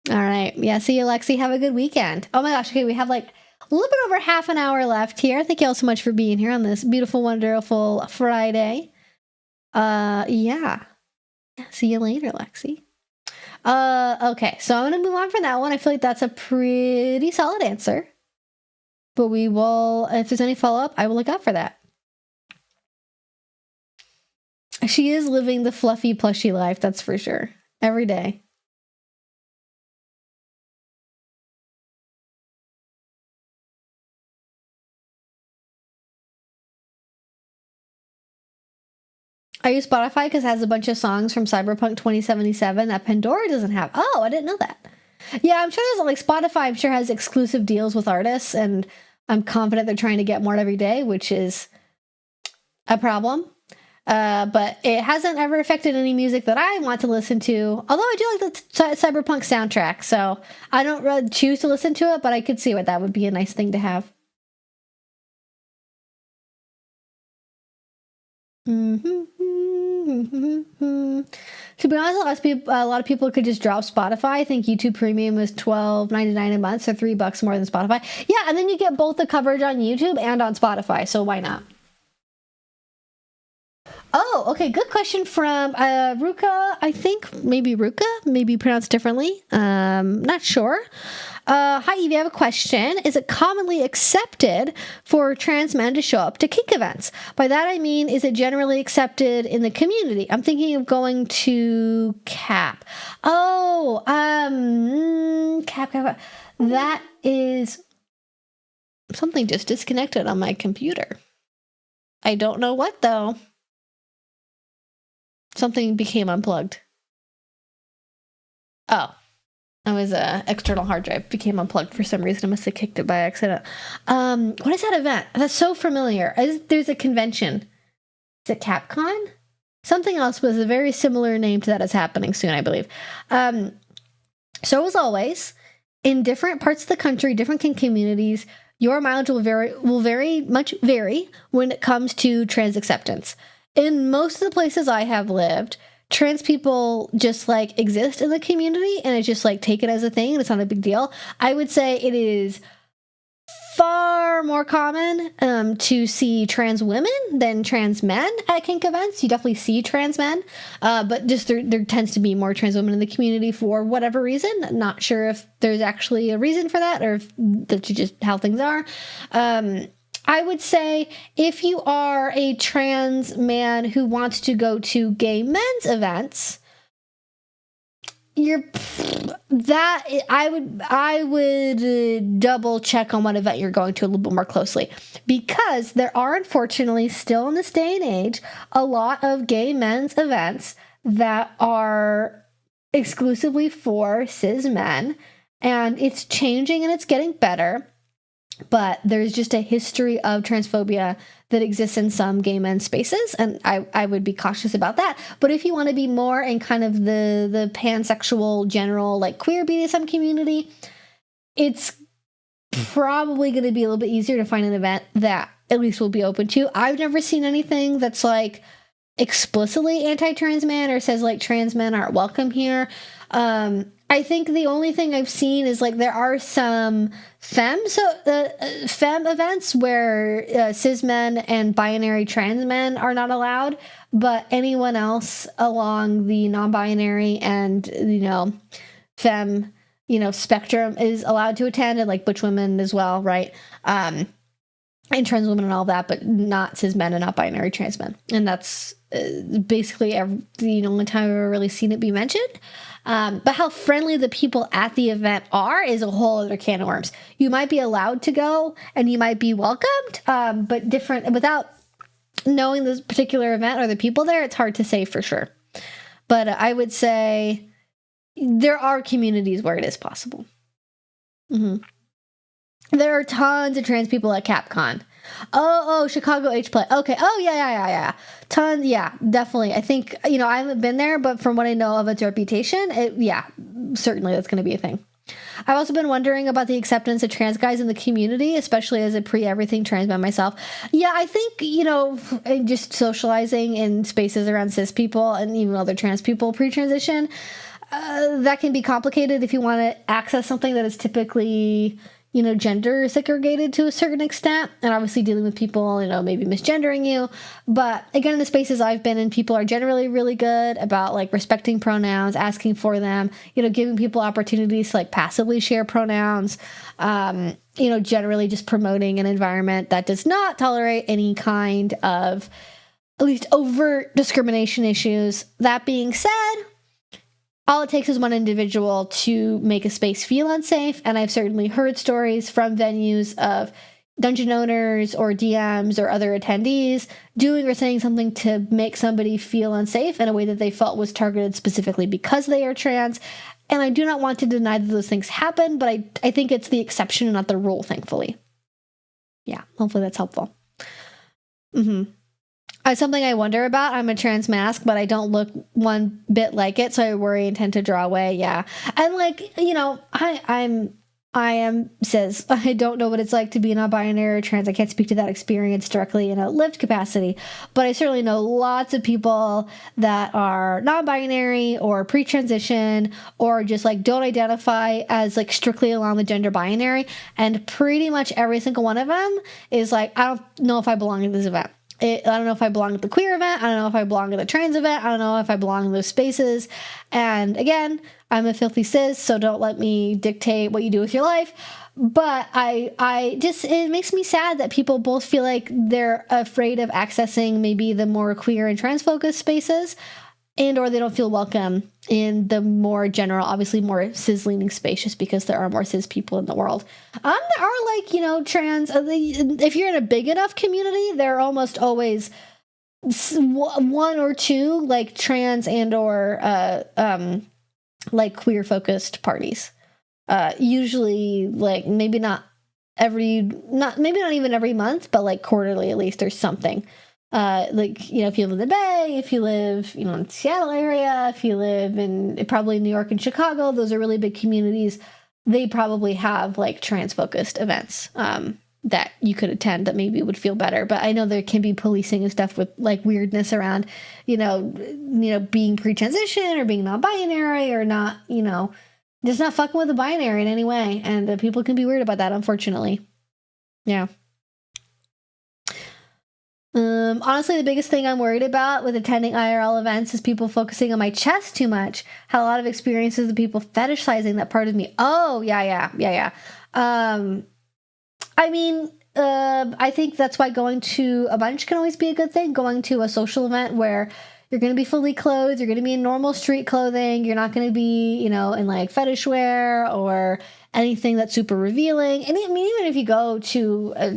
All right. Yeah. See you, Lexi. Have a good weekend. Oh my gosh. Okay. We have like a little bit over half an hour left here. Thank you all so much for being here on this beautiful, wonderful Friday. Yeah. See you later, Lexi. Okay. So I'm going to move on from that one. I feel like that's a pretty solid answer. But we will, if there's any follow-up, I will look out for that. She is living the fluffy, plushy life, that's for sure. Every day. I use Spotify because it has a bunch of songs from Cyberpunk 2077 that Pandora doesn't have. Oh, I didn't know that. Yeah, I'm sure there's like Spotify, I'm sure has exclusive deals with artists, and I'm confident they're trying to get more every day, which is a problem. But it hasn't ever affected any music that I want to listen to. Although I do like the cyberpunk soundtrack, so I don't really choose to listen to it, but I could see what that would be a nice thing to have. To be honest, a lot of people could just drop Spotify. I think YouTube Premium was $12.99 a month, so $3 more than Spotify. Yeah, and then you get both the coverage on YouTube and on Spotify, so why not? Oh, okay. Good question from Ruka. I think maybe Ruka, maybe pronounced differently. Not sure. Hi, Evie. I have a question. Is it commonly accepted for trans men to show up to kink events? By that I mean, is it generally accepted in the community? I'm thinking of going to CAP. Oh, CAP. That is something just disconnected on my computer. I don't know what though. Something became unplugged. Oh, it was an external hard drive became unplugged for some reason. I must have kicked it by accident. What is that event? That's so familiar. There's a convention. Is it CapCon? Something else with a very similar name to that is happening soon, I believe. So as always, in different parts of the country, different kink communities, your mileage will very much vary when it comes to trans acceptance. In most of the places I have lived, trans people just like exist in the community and it's just like take it as a thing and it's not a big deal. I would say it is far more common to see trans women than trans men at kink events. You definitely see trans men, but just there tends to be more trans women in the community for whatever reason. Not sure if there's actually a reason for that or if that's just how things are. I would say if you are a trans man who wants to go to gay men's events, I would double check on what event you're going to a little bit more closely, because there are unfortunately still in this day and age a lot of gay men's events that are exclusively for cis men, and it's changing and it's getting better. But there's just a history of transphobia that exists in some gay men's spaces, and I would be cautious about that. But if you want to be more in kind of the pansexual, general, like queer BDSM community, it's probably going to be a little bit easier to find an event that at least will be open to. I've never seen anything that's like explicitly anti-trans man or says like trans men aren't welcome here. I think the only thing I've seen is like there are some femme events where cis men and binary trans men are not allowed, but anyone else along the non-binary and femme spectrum is allowed to attend, and like butch women as well, right? And trans women and all that, but not cis men and not binary trans men, and that's basically the only time I've ever really seen it be mentioned. But how friendly the people at the event are is a whole other can of worms. You might be allowed to go and you might be welcomed, but different without knowing this particular event or the people there, it's hard to say for sure. But I would say there are communities where it is possible. Mm-hmm. There are tons of trans people at CapCon. Oh, Chicago H Play. Okay. Oh, yeah. Tons. Yeah, definitely. I think, I haven't been there, but from what I know of its reputation, certainly that's going to be a thing. I've also been wondering about the acceptance of trans guys in the community, especially as a pre-everything trans man myself. Yeah, I think, just socializing in spaces around cis people and even other trans people pre-transition, that can be complicated if you want to access something that is typically gender segregated to a certain extent, and obviously dealing with people, maybe misgendering you. But again, in the spaces I've been in, people are generally really good about like respecting pronouns, asking for them, giving people opportunities to like passively share pronouns, generally just promoting an environment that does not tolerate any kind of at least overt discrimination issues. That being said, all it takes is one individual to make a space feel unsafe, and I've certainly heard stories from venues of dungeon owners or DMs or other attendees doing or saying something to make somebody feel unsafe in a way that they felt was targeted specifically because they are trans. And I do not want to deny that those things happen, but I think it's the exception and not the rule, thankfully. Yeah, hopefully that's helpful. Mm-hmm. something I wonder about. I'm a trans mask, but I don't look one bit like it, so I worry and tend to draw away. Yeah, and like, you know, I am cis. I don't know what it's like to be non-binary or trans. I can't speak to that experience directly in a lived capacity, but I certainly know lots of people that are non-binary or pre-transition or just like don't identify as like strictly along the gender binary, and pretty much every single one of them is like, I don't know if I belong in this event. I don't know if I belong at the queer event. I don't know if I belong at the trans event. I don't know if I belong in those spaces. And again, I'm a filthy cis, so don't let me dictate what you do with your life. But I just, it makes me sad that people both feel like they're afraid of accessing maybe the more queer and trans focused spaces, and or they don't feel welcome in the more general, obviously more cis-leaning space, just because there are more cis people in the world. There are, like, you know, trans, if you're in a big enough community, there are almost always one or two, like, trans and or, like, queer-focused parties. Usually, like, maybe not even every month, but, like, quarterly at least, there's something. Like, you know, if you live in the Bay, if you live, you know, in the Seattle area, if you live in probably New York and Chicago, those are really big communities. They probably have like trans focused events that you could attend that maybe would feel better. But I know there can be policing and stuff with like weirdness around, you know, being pre-transition or being non-binary or not, you know, just not fucking with the binary in any way. And people can be weird about that, unfortunately. Yeah. Honestly, the biggest thing I'm worried about with attending IRL events is people focusing on my chest too much. Had a lot of experiences of people fetishizing that part of me. Oh, yeah. I mean, I think that's why going to a bunch can always be a good thing. Going to a social event where you're going to be fully clothed, you're going to be in normal street clothing, you're not going to be, you know, in like fetish wear or anything that's super revealing. And I mean, even if you go to a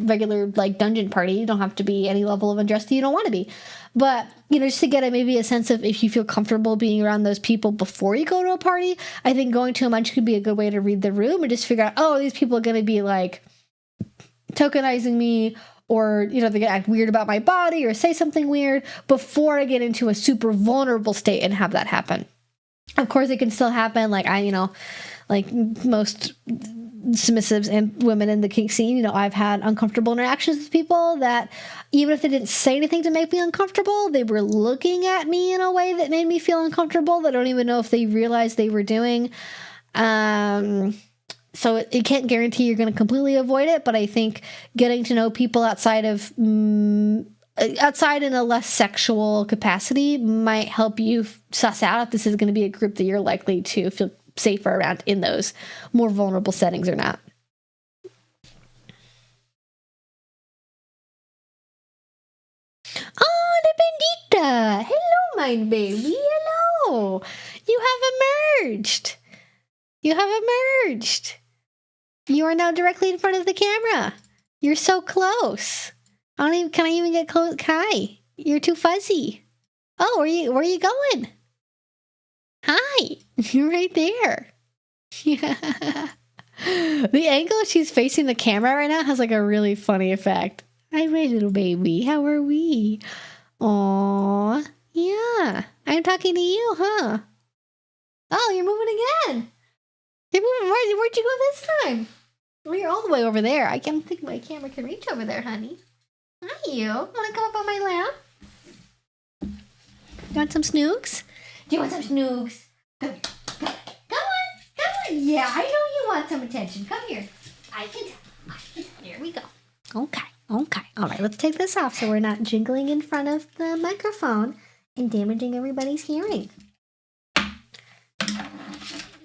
regular like dungeon party, you don't have to be any level of undressed that you don't want to be. But, you know, just to get maybe a sense of if you feel comfortable being around those people before you go to a party, I think going to a munch could be a good way to read the room and just figure out, oh, these people are going to be like tokenizing me, or, you know, they're going to act weird about my body or say something weird before I get into a super vulnerable state and have that happen. Of course, it can still happen. Like like most submissives and women in the kink scene, you know, I've had uncomfortable interactions with people that even if they didn't say anything to make me uncomfortable, they were looking at me in a way that made me feel uncomfortable that I don't even know if they realized they were doing. So it can't guarantee you're going to completely avoid it, but I think getting to know people outside in a less sexual capacity might help you suss out if this is going to be a group that you're likely to feel safer around in those more vulnerable settings or not. Oh, the Bendita! Hello, my baby. Hello. You have emerged. You are now directly in front of the camera. You're so close. Can I even get close? Hi. You're too fuzzy. Oh, where are you going? Hi. You're right there. Yeah. The angle she's facing the camera right now has like a really funny effect. Hi, my little baby. How are we? Aw. Yeah. I'm talking to you, huh? Oh, you're moving again. You're moving. Where'd you go this time? Well, you're all the way over there. I can't think my camera can reach over there, honey. Hi, you. Want to come up on my lap? You want some snoogs? Do you want some snoogs? Come here. Come on. Yeah, I know you want some attention. Come here. I can tell. Here we go. Okay. All right, let's take this off so we're not jingling in front of the microphone and damaging everybody's hearing.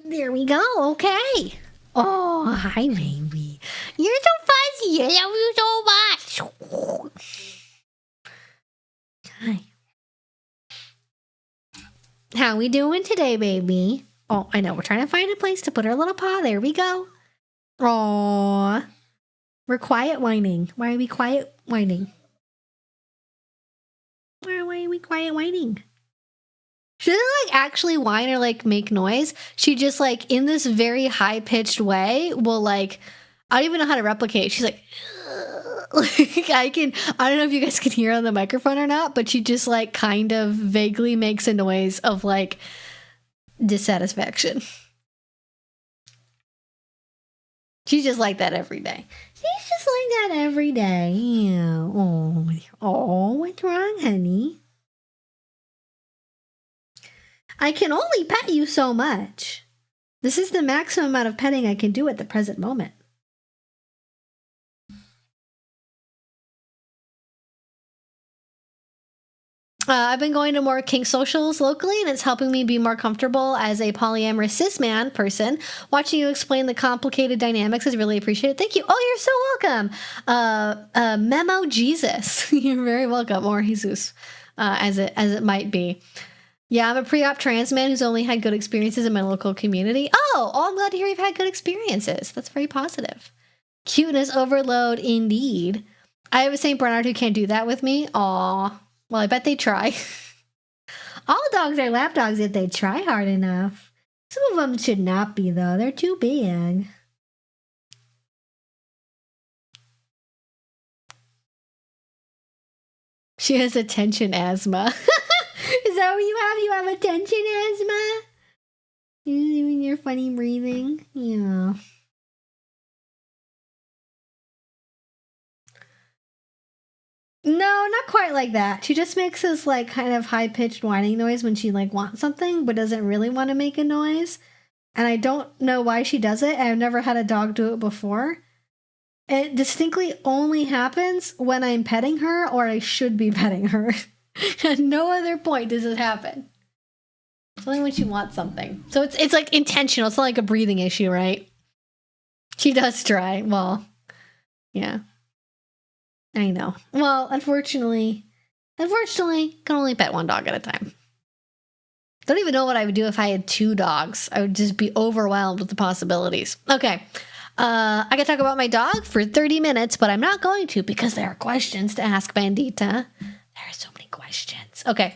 There we go. Okay. Oh, hi, baby. You're so fuzzy. I love you so much. Hi. How we doing today, baby? Oh, I know. We're trying to find a place to put our little paw. There we go. Aww. We're quiet whining. Why are we quiet whining? Why are we quiet whining? She doesn't like actually whine or like make noise. She just like in this very high pitched way will like, I don't even know how to replicate. She's like Like I don't know if you guys can hear on the microphone or not, but she just like kind of vaguely makes a noise of like dissatisfaction. She's just like that every day. She's just like that every day. Yeah. Oh, what's wrong, honey? I can only pet you so much. This is the maximum amount of petting I can do at the present moment. I've been going to more kink socials locally, and it's helping me be more comfortable as a polyamorous cis man person. Watching you explain the complicated dynamics is really appreciated. Thank you. Oh, you're so welcome. Memo Jesus. You're very welcome. Or Jesus, as it might be. Yeah, I'm a pre-op trans man who's only had good experiences in my local community. Oh, I'm glad to hear you've had good experiences. That's very positive. Cuteness overload, indeed. I have a St. Bernard who can't do that with me. Aw. Well, I bet they try. All dogs are lap dogs if they try hard enough. Some of them should not be, though. They're too big. She has attention asthma. Is that what you have? You have attention asthma? You're doing your funny breathing? Yeah. No, not quite like that. She just makes this like kind of high-pitched whining noise when she like wants something but doesn't really want to make a noise. And I don't know why she does it. I've never had a dog do it before. It distinctly only happens when I'm petting her or I should be petting her. At no other point does it happen. It's only when she wants something. So it's like intentional. It's not like a breathing issue, right? She does try. Well, yeah. I know. Well, unfortunately, can only pet one dog at a time. Don't even know what I would do if I had two dogs. I would just be overwhelmed with the possibilities. Okay. I could talk about my dog for 30 minutes, but I'm not going to because there are questions to ask Bandita. There are so many questions. Okay.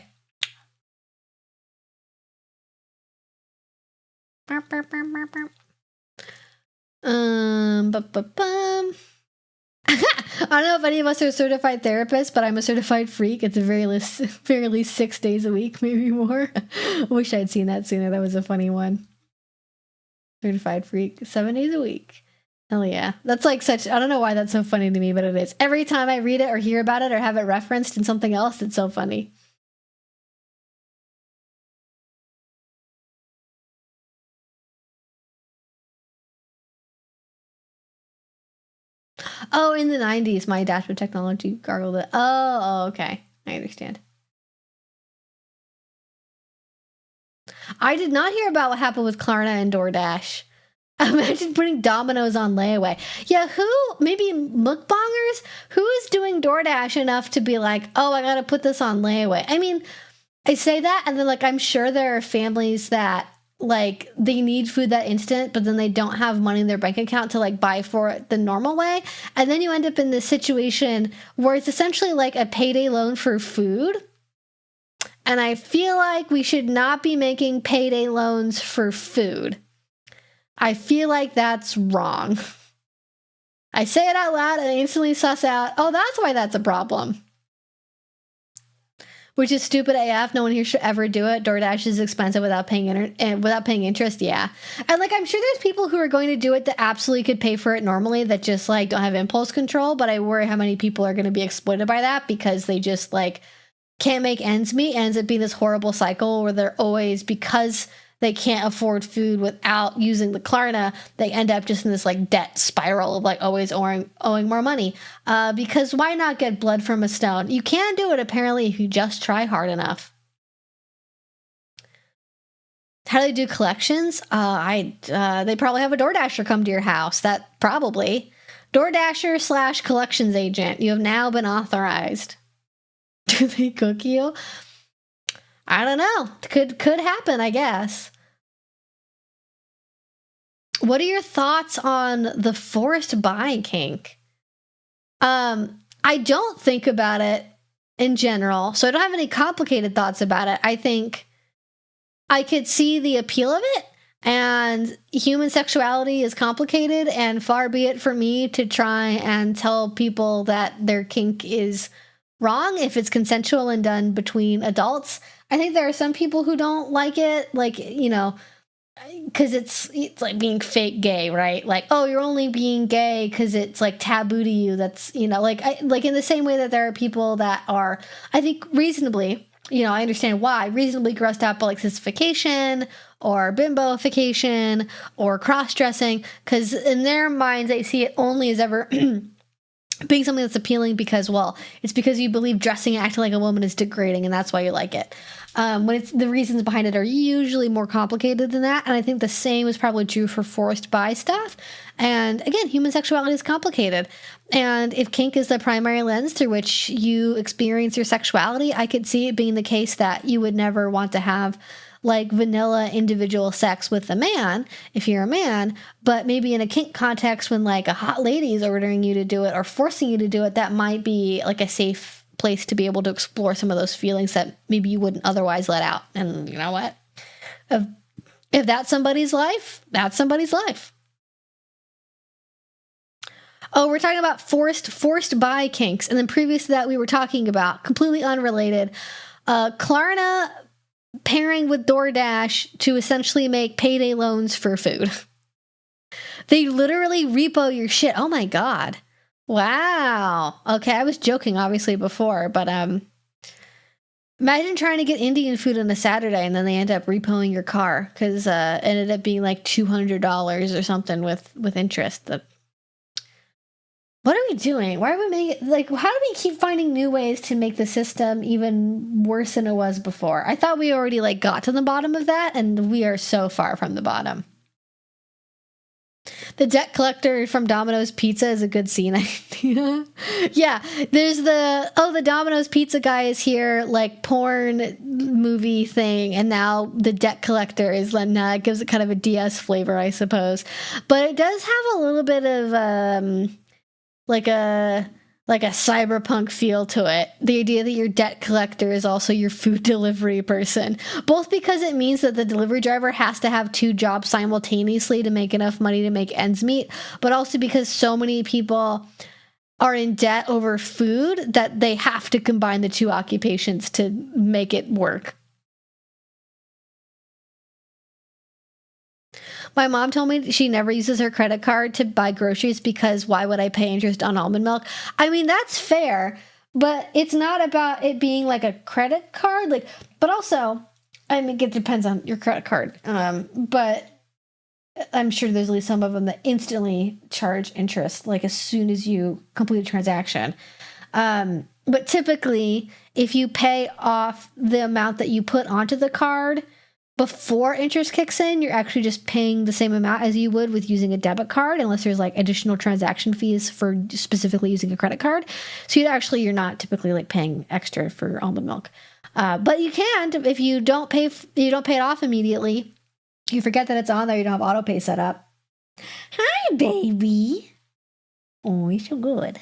I don't know if any of us are certified therapists, but I'm a certified freak. It's a very least 6 days a week, maybe more. Wish I'd seen that sooner. That was a funny one. Certified freak, 7 days a week. Hell yeah. That's like such, I don't know why that's so funny to me, but it is. Every time I read it or hear about it or have it referenced in something else, it's so funny. Oh, in the 90s, my adaptive technology gargled it. Oh, okay. I understand. I did not hear about what happened with Klarna and DoorDash. Imagine putting Domino's on layaway. Yeah, maybe mukbangers? Who is doing DoorDash enough to be like, oh, I gotta put this on layaway? I mean, I say that, and then, like, I'm sure there are families that, like, they need food that instant, but then they don't have money in their bank account to, like, buy for it the normal way. And then you end up in this situation where it's essentially like a payday loan for food. And I feel like we should not be making payday loans for food. I feel like that's wrong. I say it out loud and I instantly suss out, oh, that's why that's a problem. Which is stupid AF. No one here should ever do it. DoorDash is expensive without paying interest. Yeah. And like, I'm sure there's people who are going to do it that absolutely could pay for it normally that just like don't have impulse control. But I worry how many people are going to be exploited by that because they just like can't make ends meet. Ends up being this horrible cycle where they're always, because they can't afford food without using the Klarna, they end up just in this like debt spiral of like always owing more money. Because why not get blood from a stone? You can do it apparently if you just try hard enough. How do they do collections? They probably have a DoorDasher come to your house. That probably. DoorDasher / collections agent. You have now been authorized. Do they cook you? I don't know. Could happen, I guess. What are your thoughts on the forced buy kink? I don't think about it in general, so I don't have any complicated thoughts about it. I think I could see the appeal of it. And human sexuality is complicated, and far be it for me to try and tell people that their kink is wrong if it's consensual and done between adults. I think there are some people who don't like it, like, you know, because it's like being fake gay, right? Like, oh, you're only being gay because it's like taboo to you. That's, you know, like in the same way that there are people that are, I think, reasonably, you know, I understand why, reasonably grossed out by like sissification or bimboification or cross-dressing, because in their minds they see it only as ever being something that's appealing because, well, it's because you believe dressing and acting like a woman is degrading and that's why you like it. When it's the reasons behind it are usually more complicated than that. And I think the same is probably true for forced bi stuff. And again, human sexuality is complicated. And if kink is the primary lens through which you experience your sexuality, I could see it being the case that you would never want to have like vanilla individual sex with a man if you're a man, but maybe in a kink context when like a hot lady is ordering you to do it or forcing you to do it, that might be like a safe place to be able to explore some of those feelings that maybe you wouldn't otherwise let out. And you know what? If that's somebody's life, that's somebody's life. Oh, we're talking about forced bi kinks. And then previous to that, we were talking about, completely unrelated, Klarna pairing with DoorDash to essentially make payday loans for food. They literally repo your shit. Oh my God. Wow. Okay, I was joking obviously before, but imagine trying to get Indian food on a Saturday and then they end up repoing your car because it ended up being like $200 or something with interest. What are we doing? Why are we making it, like, how do we keep finding new ways to make the system even worse than it was before? I thought we already like got to the bottom of that, and we are so far from the bottom. The debt collector from Domino's Pizza is a good scene idea. Yeah, there's the Domino's Pizza guy is here, like porn movie thing, and now the debt collector is like, gives it kind of a DS flavor, I suppose. But it does have a little bit of like a cyberpunk feel to it. The idea that your debt collector is also your food delivery person. Both because it means that the delivery driver has to have two jobs simultaneously to make enough money to make ends meet, but also because so many people are in debt over food that they have to combine the two occupations to make it work. My mom told me she never uses her credit card to buy groceries because why would I pay interest on almond milk? I mean, that's fair, but it's not about it being like a credit card. Like, but also, I mean, it depends on your credit card. But I'm sure there's at least some of them that instantly charge interest, like as soon as you complete a transaction. But typically, if you pay off the amount that you put onto the card before interest kicks in, you're actually just paying the same amount as you would with using a debit card, unless there's like additional transaction fees for specifically using a credit card. So you're not typically like paying extra for almond milk. But you can, if you don't pay it off immediately, you forget that it's on there, you don't have auto pay set up. Hi, baby. Oh, you're so good.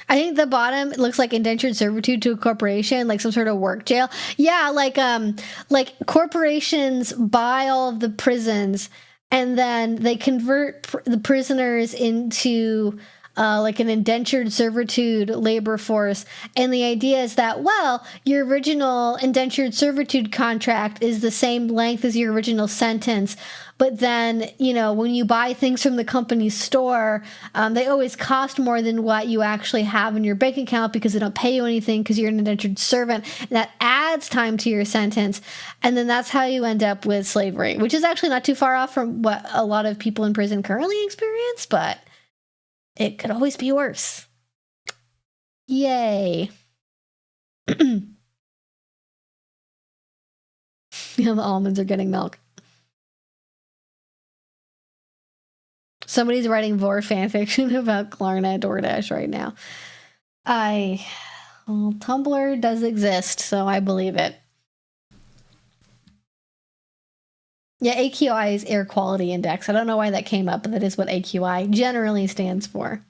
I think the bottom looks like indentured servitude to a corporation, like some sort of work jail. Yeah, like corporations buy all of the prisons and then they convert the prisoners into like an indentured servitude labor force. And the idea is that, well, your original indentured servitude contract is the same length as your original sentence. But then, you know, when you buy things from the company's store, they always cost more than what you actually have in your bank account because they don't pay you anything because you're an indentured servant. And that adds time to your sentence. And then that's how you end up with slavery, which is actually not too far off from what a lot of people in prison currently experience, but it could always be worse. Yay. The almonds are getting milk. Somebody's writing vor fanfiction about Klarna DoorDash right now. Tumblr does exist, so I believe it. Yeah, AQI is Air Quality Index. I don't know why that came up, but that is what AQI generally stands for.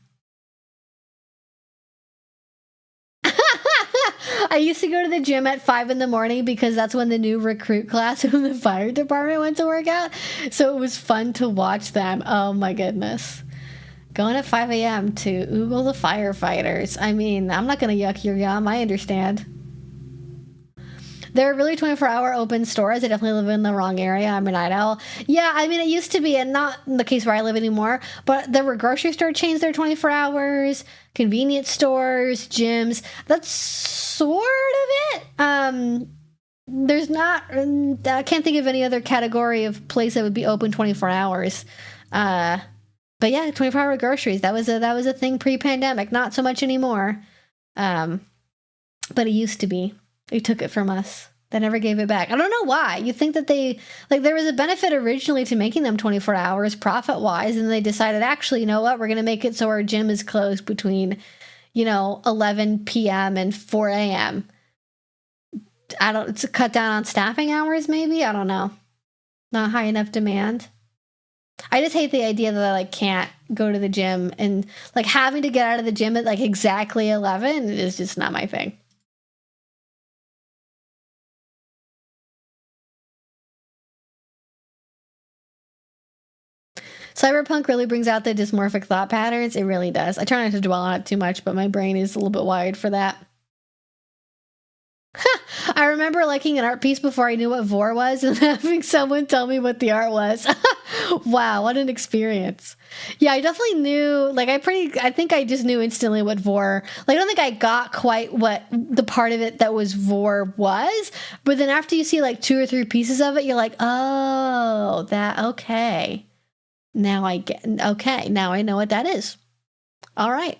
I used to go to the gym at 5 in the morning because that's when the new recruit class from the fire department went to work out. So it was fun to watch them. Oh my goodness. Going at 5 a.m. to oogle the firefighters. I mean, I'm not going to yuck your yum. I understand. There are really 24-hour open stores. I definitely live in the wrong area. I'm a night owl. Yeah, I mean, it used to be, and not the case where I live anymore, but there were grocery store chains that are 24 hours, convenience stores, gyms. That's sort of it. There's not, I can't think of any other category of place that would be open 24 hours. But yeah, 24-hour groceries. That was a thing pre-pandemic. Not so much anymore. But it used to be. They took it from us. They never gave it back. I don't know why. You think that there was a benefit originally to making them 24 hours profit-wise, and they decided, actually, you know what? We're going to make it so our gym is closed between, 11 p.m. and 4 a.m. To cut down on staffing hours, maybe? I don't know. Not high enough demand. I just hate the idea that I can't go to the gym, and having to get out of the gym at exactly 11 is just not my thing. Cyberpunk really brings out the dysmorphic thought patterns. It really does. I try not to dwell on it too much, but my brain is a little bit wired for that. I remember liking an art piece before I knew what vor was and having someone tell me what the art was. Wow, what an experience. Yeah, I definitely knew, I think I just knew instantly what vor, I don't think I got quite what the part of it that was vor was, but then after you see 2 or 3 pieces of it, you're like, oh, okay. Now I know what that is. All right.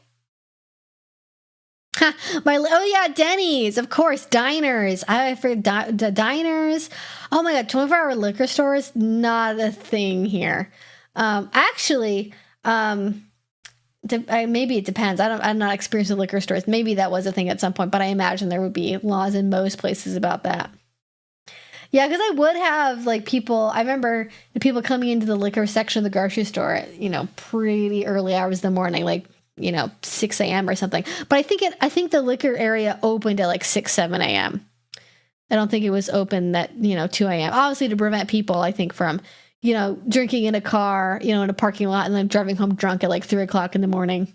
Denny's, of course, diners. I forgot diners. Oh my God, 24-hour liquor stores, not a thing here. Actually, maybe it depends. I'm not experienced with liquor stores. Maybe that was a thing at some point, but I imagine there would be laws in most places about that. Yeah, because I would have people. I remember the people coming into the liquor section of the grocery store at pretty early hours of the morning, 6 a.m. or something. But I think the liquor area opened at 6, 7 a.m. I don't think it was open at 2 a.m. Obviously to prevent people, I think, from drinking in a car, in a parking lot and then driving home drunk at 3 o'clock in the morning.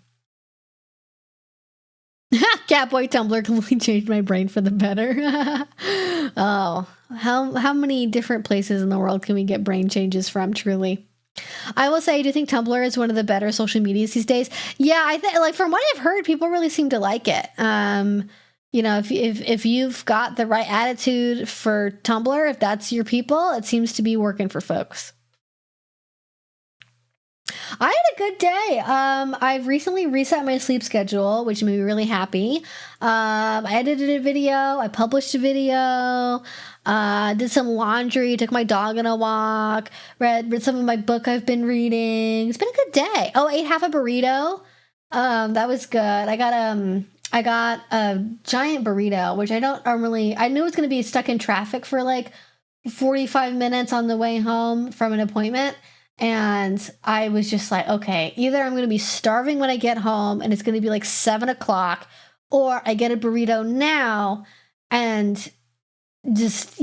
Catboy Tumblr completely changed my brain for the better. Oh, how many different places in the world can we get brain changes from, truly? I will say I do think Tumblr is one of the better social medias these days. Yeah, I think from what I've heard, people really seem to like it. If you've got the right attitude for Tumblr, if that's your people, it seems to be working for folks. I had a good day. I've recently reset my sleep schedule, which made me really happy. I edited a video. I published a video. Did some laundry. Took my dog on a walk. Read some of my book I've been reading. It's been a good day. Oh, ate half a burrito. That was good. I got a giant burrito, which I knew it was going to be stuck in traffic for 45 minutes on the way home from an appointment. And I was just okay, either I'm going to be starving when I get home and it's going to be 7 o'clock, or I get a burrito now and just,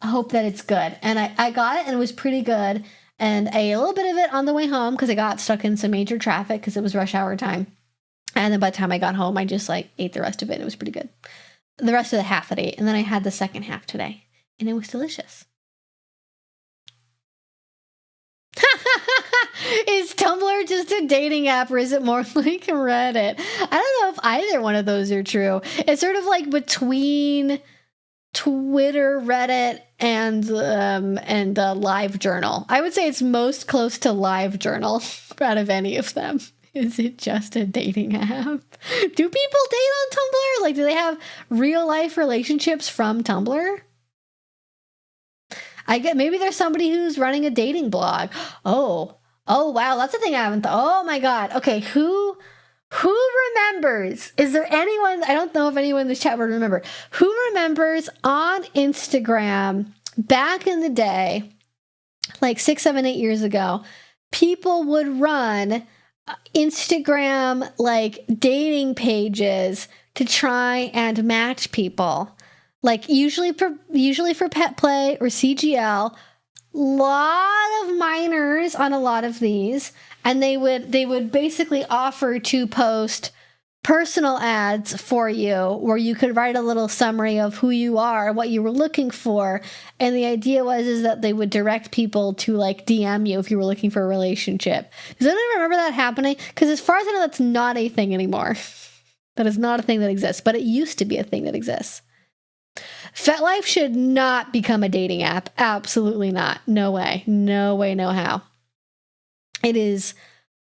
hope that it's good. And I got it and it was pretty good. And I ate a little bit of it on the way home because I got stuck in some major traffic because it was rush hour time. And then by the time I got home, I just ate the rest of it. It was pretty good. The rest of the half I ate. And then I had the second half today and it was delicious. Is Tumblr just a dating app or is it more like Reddit? I don't know if either one of those are true. It's sort of between Twitter, Reddit, and LiveJournal. I would say it's most close to LiveJournal out of any of them. Is it just a dating app? Do people date on Tumblr? Do they have real life relationships from Tumblr? I get maybe there's somebody who's running a dating blog. Oh wow, that's a thing I haven't oh my God. Okay, who remembers? Is there anyone? I don't know if anyone in this chat would remember. Who remembers on Instagram back in the day, 6, 7, 8 years ago, people would run Instagram dating pages to try and match people. Like usually for pet play or CGL, lot of minors on a lot of these, and they would basically offer to post personal ads for you where you could write a little summary of who you are, what you were looking for, and the idea is that they would direct people to like DM you if you were looking for a relationship. Does anyone remember that happening? Because as far as I know, that's not a thing anymore. That is not a thing that exists, but it used to be a thing that exists. FetLife should not become a dating app. Absolutely not. No way. No way, no how. It is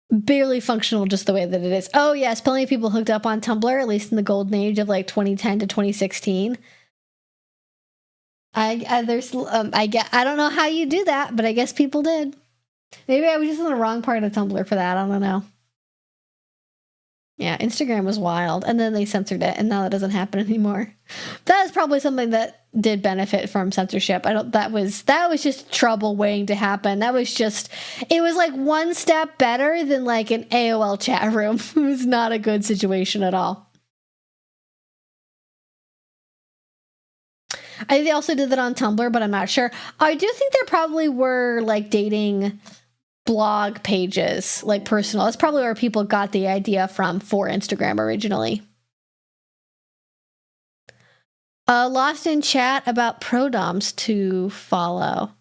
barely functional just the way that it is. Oh yes, plenty of people hooked up on Tumblr, at least in the golden age of like 2010 to 2016. I don't know how you do that, but I guess people did. Maybe I was just in the wrong part of Tumblr for that. I don't know. Yeah, Instagram was wild, and then they censored it, and now that doesn't happen anymore. That is probably something that did benefit from censorship. That was just trouble waiting to happen. It was like one step better than like an AOL chat room. It was not a good situation at all. I think they also did that on Tumblr, but I'm not sure. I do think there probably were like dating blog pages, like personal. That's probably where people got the idea from for Instagram originally. Lost in chat about prodoms to follow.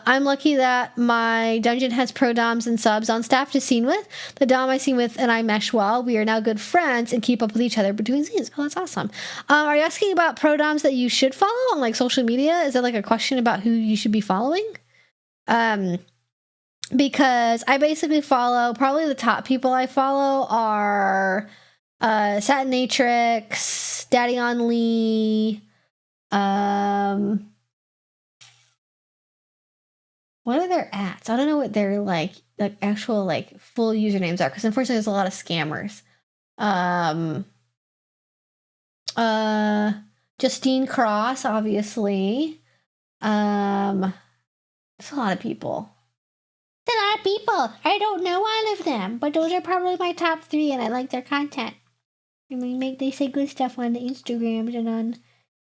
I'm lucky that my dungeon has prodoms and subs on staff to scene with. The dom I scene with and I mesh well. We are now good friends and keep up with each other between scenes. Oh, that's awesome. Are you asking about prodoms that you should follow on like social media? Is that like a question about who you should be following? Because I basically follow, probably the top people I follow are Satinatrix, Daddy on Lee, what are their ats? I don't know what their like actual like full usernames are, because unfortunately there's a lot of scammers. Justine Cross, obviously. There's a lot of people. There's a lot of people. I don't know all of them, but those are probably my top 3, and I like their content. I mean, they say good stuff on the Instagrams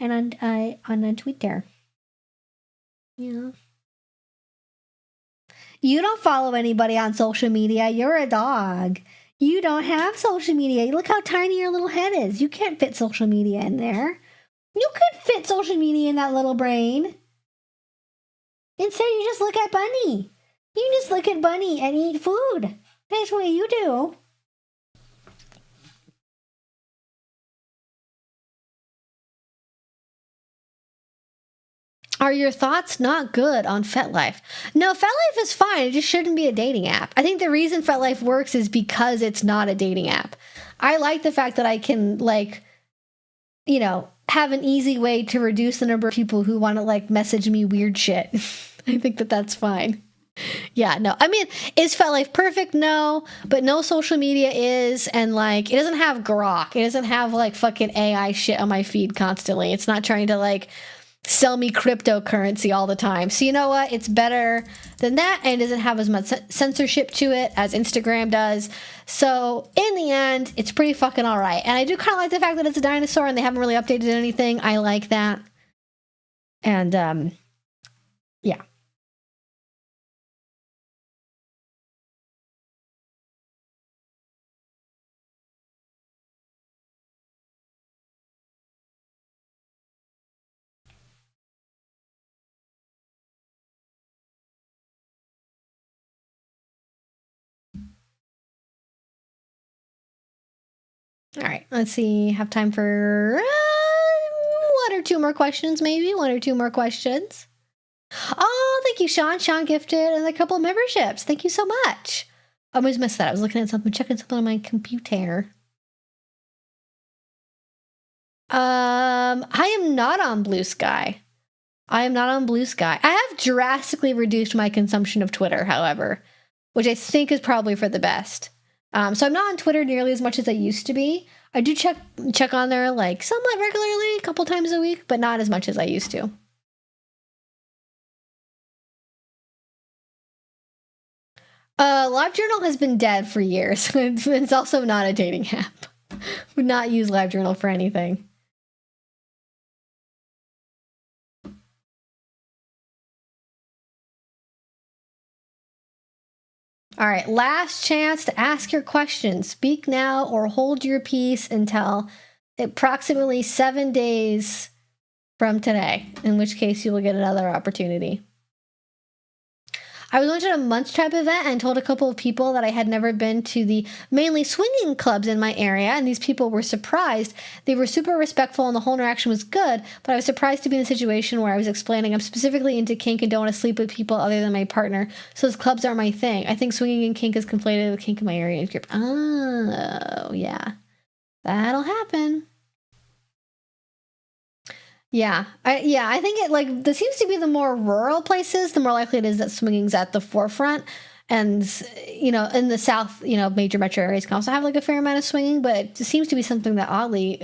and on Twitter. You know. You don't follow anybody on social media. You're a dog. You don't have social media. Look how tiny your little head is. You can't fit social media in there. You could fit social media in that little brain. Instead, you just look at Bunny. You just look at Bunny and eat food. That's what you do. Are your thoughts not good on FetLife? No, FetLife is fine. It just shouldn't be a dating app. I think the reason FetLife works is because it's not a dating app. I like the fact that I can, like, you know, have an easy way to reduce the number of people who want to, like, message me weird shit. I think that that's fine. Yeah, no. I mean, is FetLife perfect? No. But no social media is. And, like, it doesn't have grok. It doesn't have, like, fucking AI shit on my feed constantly. It's not trying to, like, sell me cryptocurrency all the time. So you know what? It's better than that, and doesn't have as much censorship to it as Instagram does. So in the end, it's pretty fucking all right. And I do kind of like the fact that it's a dinosaur and they haven't really updated anything. I like that. And yeah. All right, let's see. Have time for 1 or 2 more questions, maybe 1 or 2 more questions. Oh, thank you, Sean. Sean gifted and a couple of memberships. Thank you so much. I almost missed that. I was looking at something, checking something on my computer. I am not on Blue Sky. I am not on Blue Sky. I have drastically reduced my consumption of Twitter, however, which I think is probably for the best. So I'm not on Twitter nearly as much as I used to be. I do check on there like somewhat regularly, a couple times a week, but not as much as I used to. LiveJournal has been dead for years. It's also not a dating app. Would not use LiveJournal for anything. All right, last chance to ask your questions. Speak now or hold your peace until approximately 7 days from today, in which case you will get another opportunity. I was once at a Munch Tribe event and told a couple of people that I had never been to the mainly swinging clubs in my area, and these people were surprised. They were super respectful and the whole interaction was good, but I was surprised to be in a situation where I was explaining I'm specifically into kink and don't want to sleep with people other than my partner, so those clubs aren't my thing. I think swinging and kink is conflated with kink in my area group. Oh, yeah. That'll happen. Yeah, I think it, like, this seems to be the more rural places, the more likely it is that swinging's at the forefront. And, you know, in the South, you know, major metro areas can also have, like, a fair amount of swinging, but it seems to be something that oddly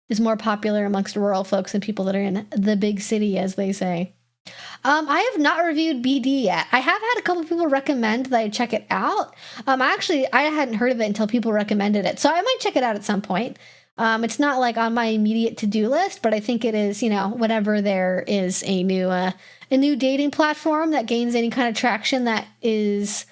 is more popular amongst rural folks than people that are in the big city, as they say. I have not reviewed BD yet. I have had a couple people recommend that I check it out. I hadn't heard of it until people recommended it, so I might check it out at some point. It's not like on my immediate to-do list, but I think it is, you know, whenever there is a new dating platform that gains any kind of traction that is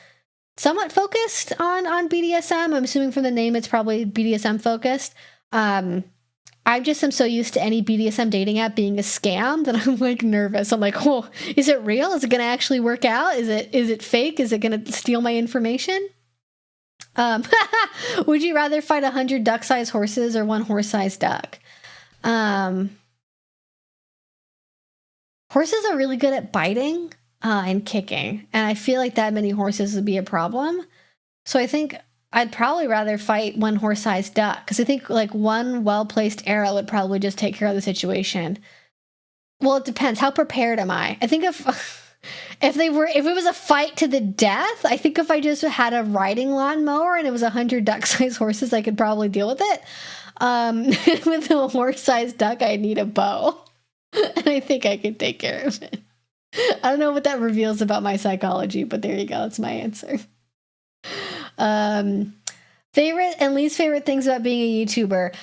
somewhat focused on BDSM. I'm assuming from the name it's probably BDSM focused. I just am so used to any BDSM dating app being a scam that I'm like nervous. I'm like, oh, is it real? Is it going to actually work out? Is it fake? Is it going to steal my information? Would you rather fight 100 duck-sized horses or one horse-sized duck? Horses are really good at biting and kicking, and I feel like that many horses would be a problem. So I think I'd probably rather fight one horse-sized duck, because I think like one well-placed arrow would probably just take care of the situation. Well, it depends. How prepared am I? I think if it was a fight to the death, I think if I just had a riding lawnmower and it was 100 duck-sized horses, I could probably deal with it. With a horse-sized duck, I'd need a bow. And I think I could take care of it. I don't know what that reveals about my psychology, but there you go. That's my answer. Favorite and least favorite things about being a YouTuber.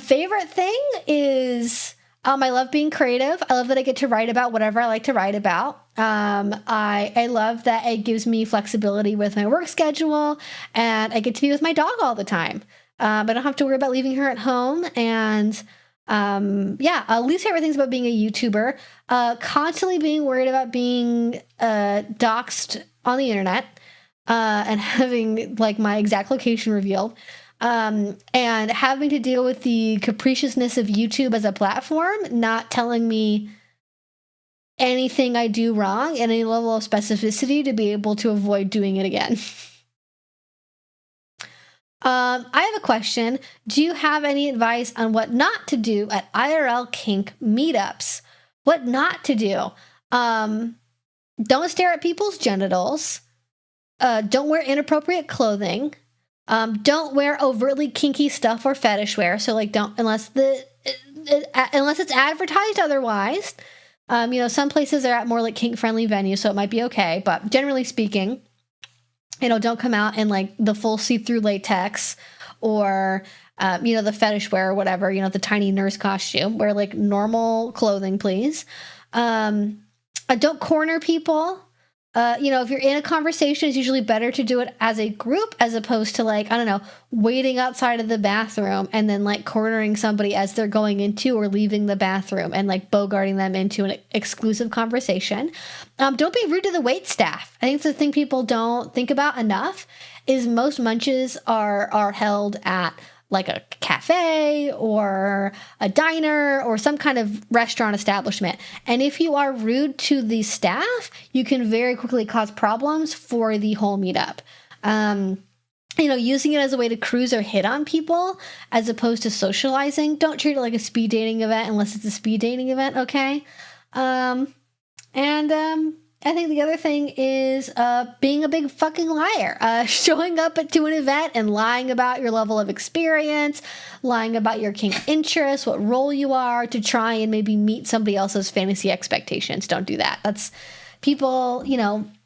Favorite thing is... I love being creative. I love that I get to write about whatever I like to write about. I love that it gives me flexibility with my work schedule, and I get to be with my dog all the time. I don't have to worry about leaving her at home. And least favorite things about being a YouTuber, constantly being worried about being doxxed on the internet and having like my exact location revealed. And having to deal with the capriciousness of YouTube as a platform, not telling me anything I do wrong and any level of specificity to be able to avoid doing it again. I have a question. Do you have any advice on what not to do at IRL kink meetups? What not to do? Don't stare at people's genitals. Don't wear inappropriate clothing. Don't wear overtly kinky stuff or fetish wear. So like unless it's advertised otherwise. Some places are at more like kink friendly venues, so it might be okay. But generally speaking, don't come out in like the full see-through latex or, the fetish wear or whatever, the tiny nurse costume. Wear like normal clothing, please. Don't corner people. If you're in a conversation, it's usually better to do it as a group as opposed to like, I don't know, waiting outside of the bathroom and then like cornering somebody as they're going into or leaving the bathroom and like bogarting them into an exclusive conversation. Don't be rude to the wait staff. I think it's the thing people don't think about enough is most munches are held at like a cafe or a diner or some kind of restaurant establishment. And if you are rude to the staff, you can very quickly cause problems for the whole meetup. Using it as a way to cruise or hit on people as opposed to socializing. Don't treat it like a speed dating event unless it's a speed dating event, okay? I think the other thing is being a big fucking liar. Showing up to an event and lying about your level of experience, lying about your kink interests, what role you are to try and maybe meet somebody else's fantasy expectations. Don't do that. That's people,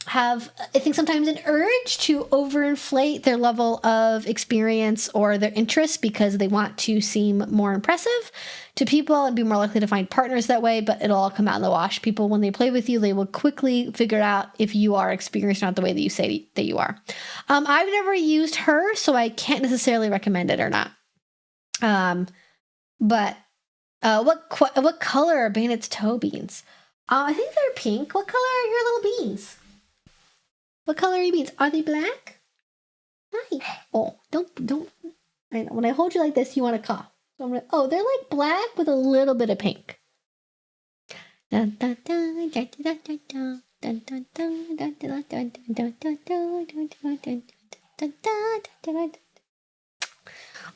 have, I think, sometimes an urge to overinflate their level of experience or their interest because they want to seem more impressive to people and be more likely to find partners that way, but it'll all come out in the wash. People, when they play with you, they will quickly figure out if you are experienced or not the way that you say that you are. I've never used her, so I can't necessarily recommend it or not. But what color are Bandit's toe beans? I think they're pink. What color are your little beans? What color are your beans? Are they black? Hi. Oh, don't. I know, when I hold you like this, you want to cough. So I'm gonna, oh, they're like black with a little bit of pink.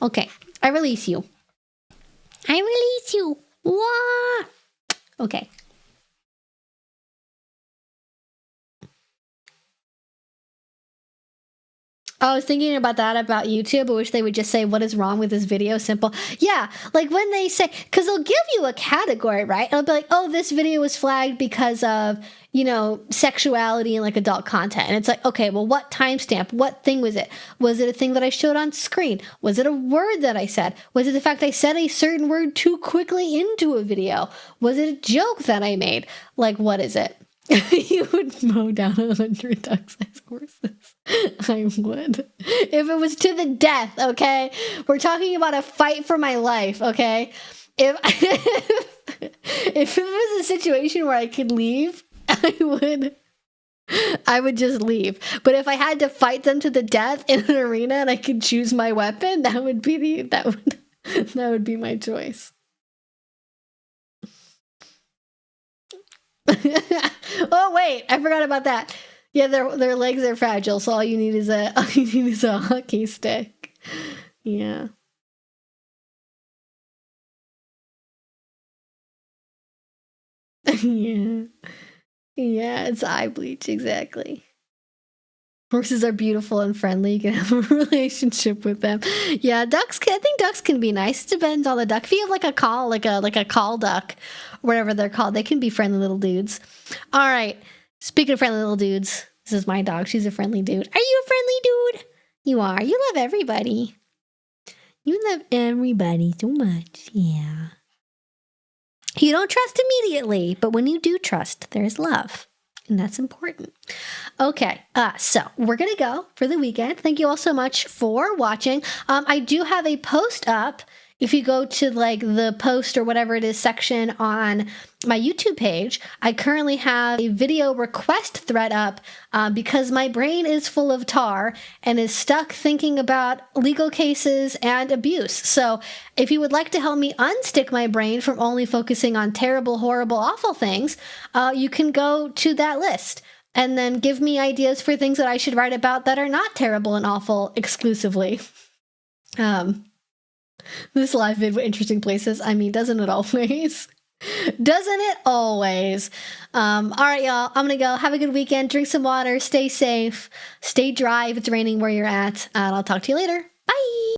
Okay, I release you. I release you. What? Okay. I was thinking about that about YouTube. I wish they would just say, what is wrong with this video? Simple. Yeah, like when they say, because they'll give you a category, right? It'll be like, oh, this video was flagged because of, you know, sexuality and like adult content. And it's like, okay, well, what timestamp? What thing was it? Was it a thing that I showed on screen? Was it a word that I said? Was it the fact I said a certain word too quickly into a video? Was it a joke that I made? Like, what is it? You would mow down 100 duck-sized horses. I would. If it was to the death, okay? We're talking about a fight for my life, okay? If it was a situation where I could leave, I would just leave. But if I had to fight them to the death in an arena and I could choose my weapon, that would be my choice. Oh wait, I forgot about that. Yeah, their legs are fragile, so all you need is a hockey stick. Yeah. Yeah. Yeah, it's eye bleach, exactly. Horses are beautiful and friendly. You can have a relationship with them. Yeah, I think ducks can be nice. It depends on the duck. If you have like a call duck, whatever they're called, they can be friendly little dudes. All right. Speaking of friendly little dudes, this is my dog. She's a friendly dude. Are you a friendly dude? You are. You love everybody. You love everybody so much. Yeah. You don't trust immediately, but when you do trust, there's love. And that's important. Okay, so we're going to go for the weekend. Thank you all so much for watching. I do have a post up. If you go to like the post or whatever it is section on my YouTube page, I currently have a video request thread up because my brain is full of tar and is stuck thinking about legal cases and abuse. So if you would like to help me unstick my brain from only focusing on terrible, horrible, awful things, you can go to that list and then give me ideas for things that I should write about that are not terrible and awful exclusively. This live vid with interesting places. I mean, doesn't it always? Doesn't it always? All right, y'all. I'm going to go. Have a good weekend. Drink some water. Stay safe. Stay dry if it's raining where you're at. And I'll talk to you later. Bye.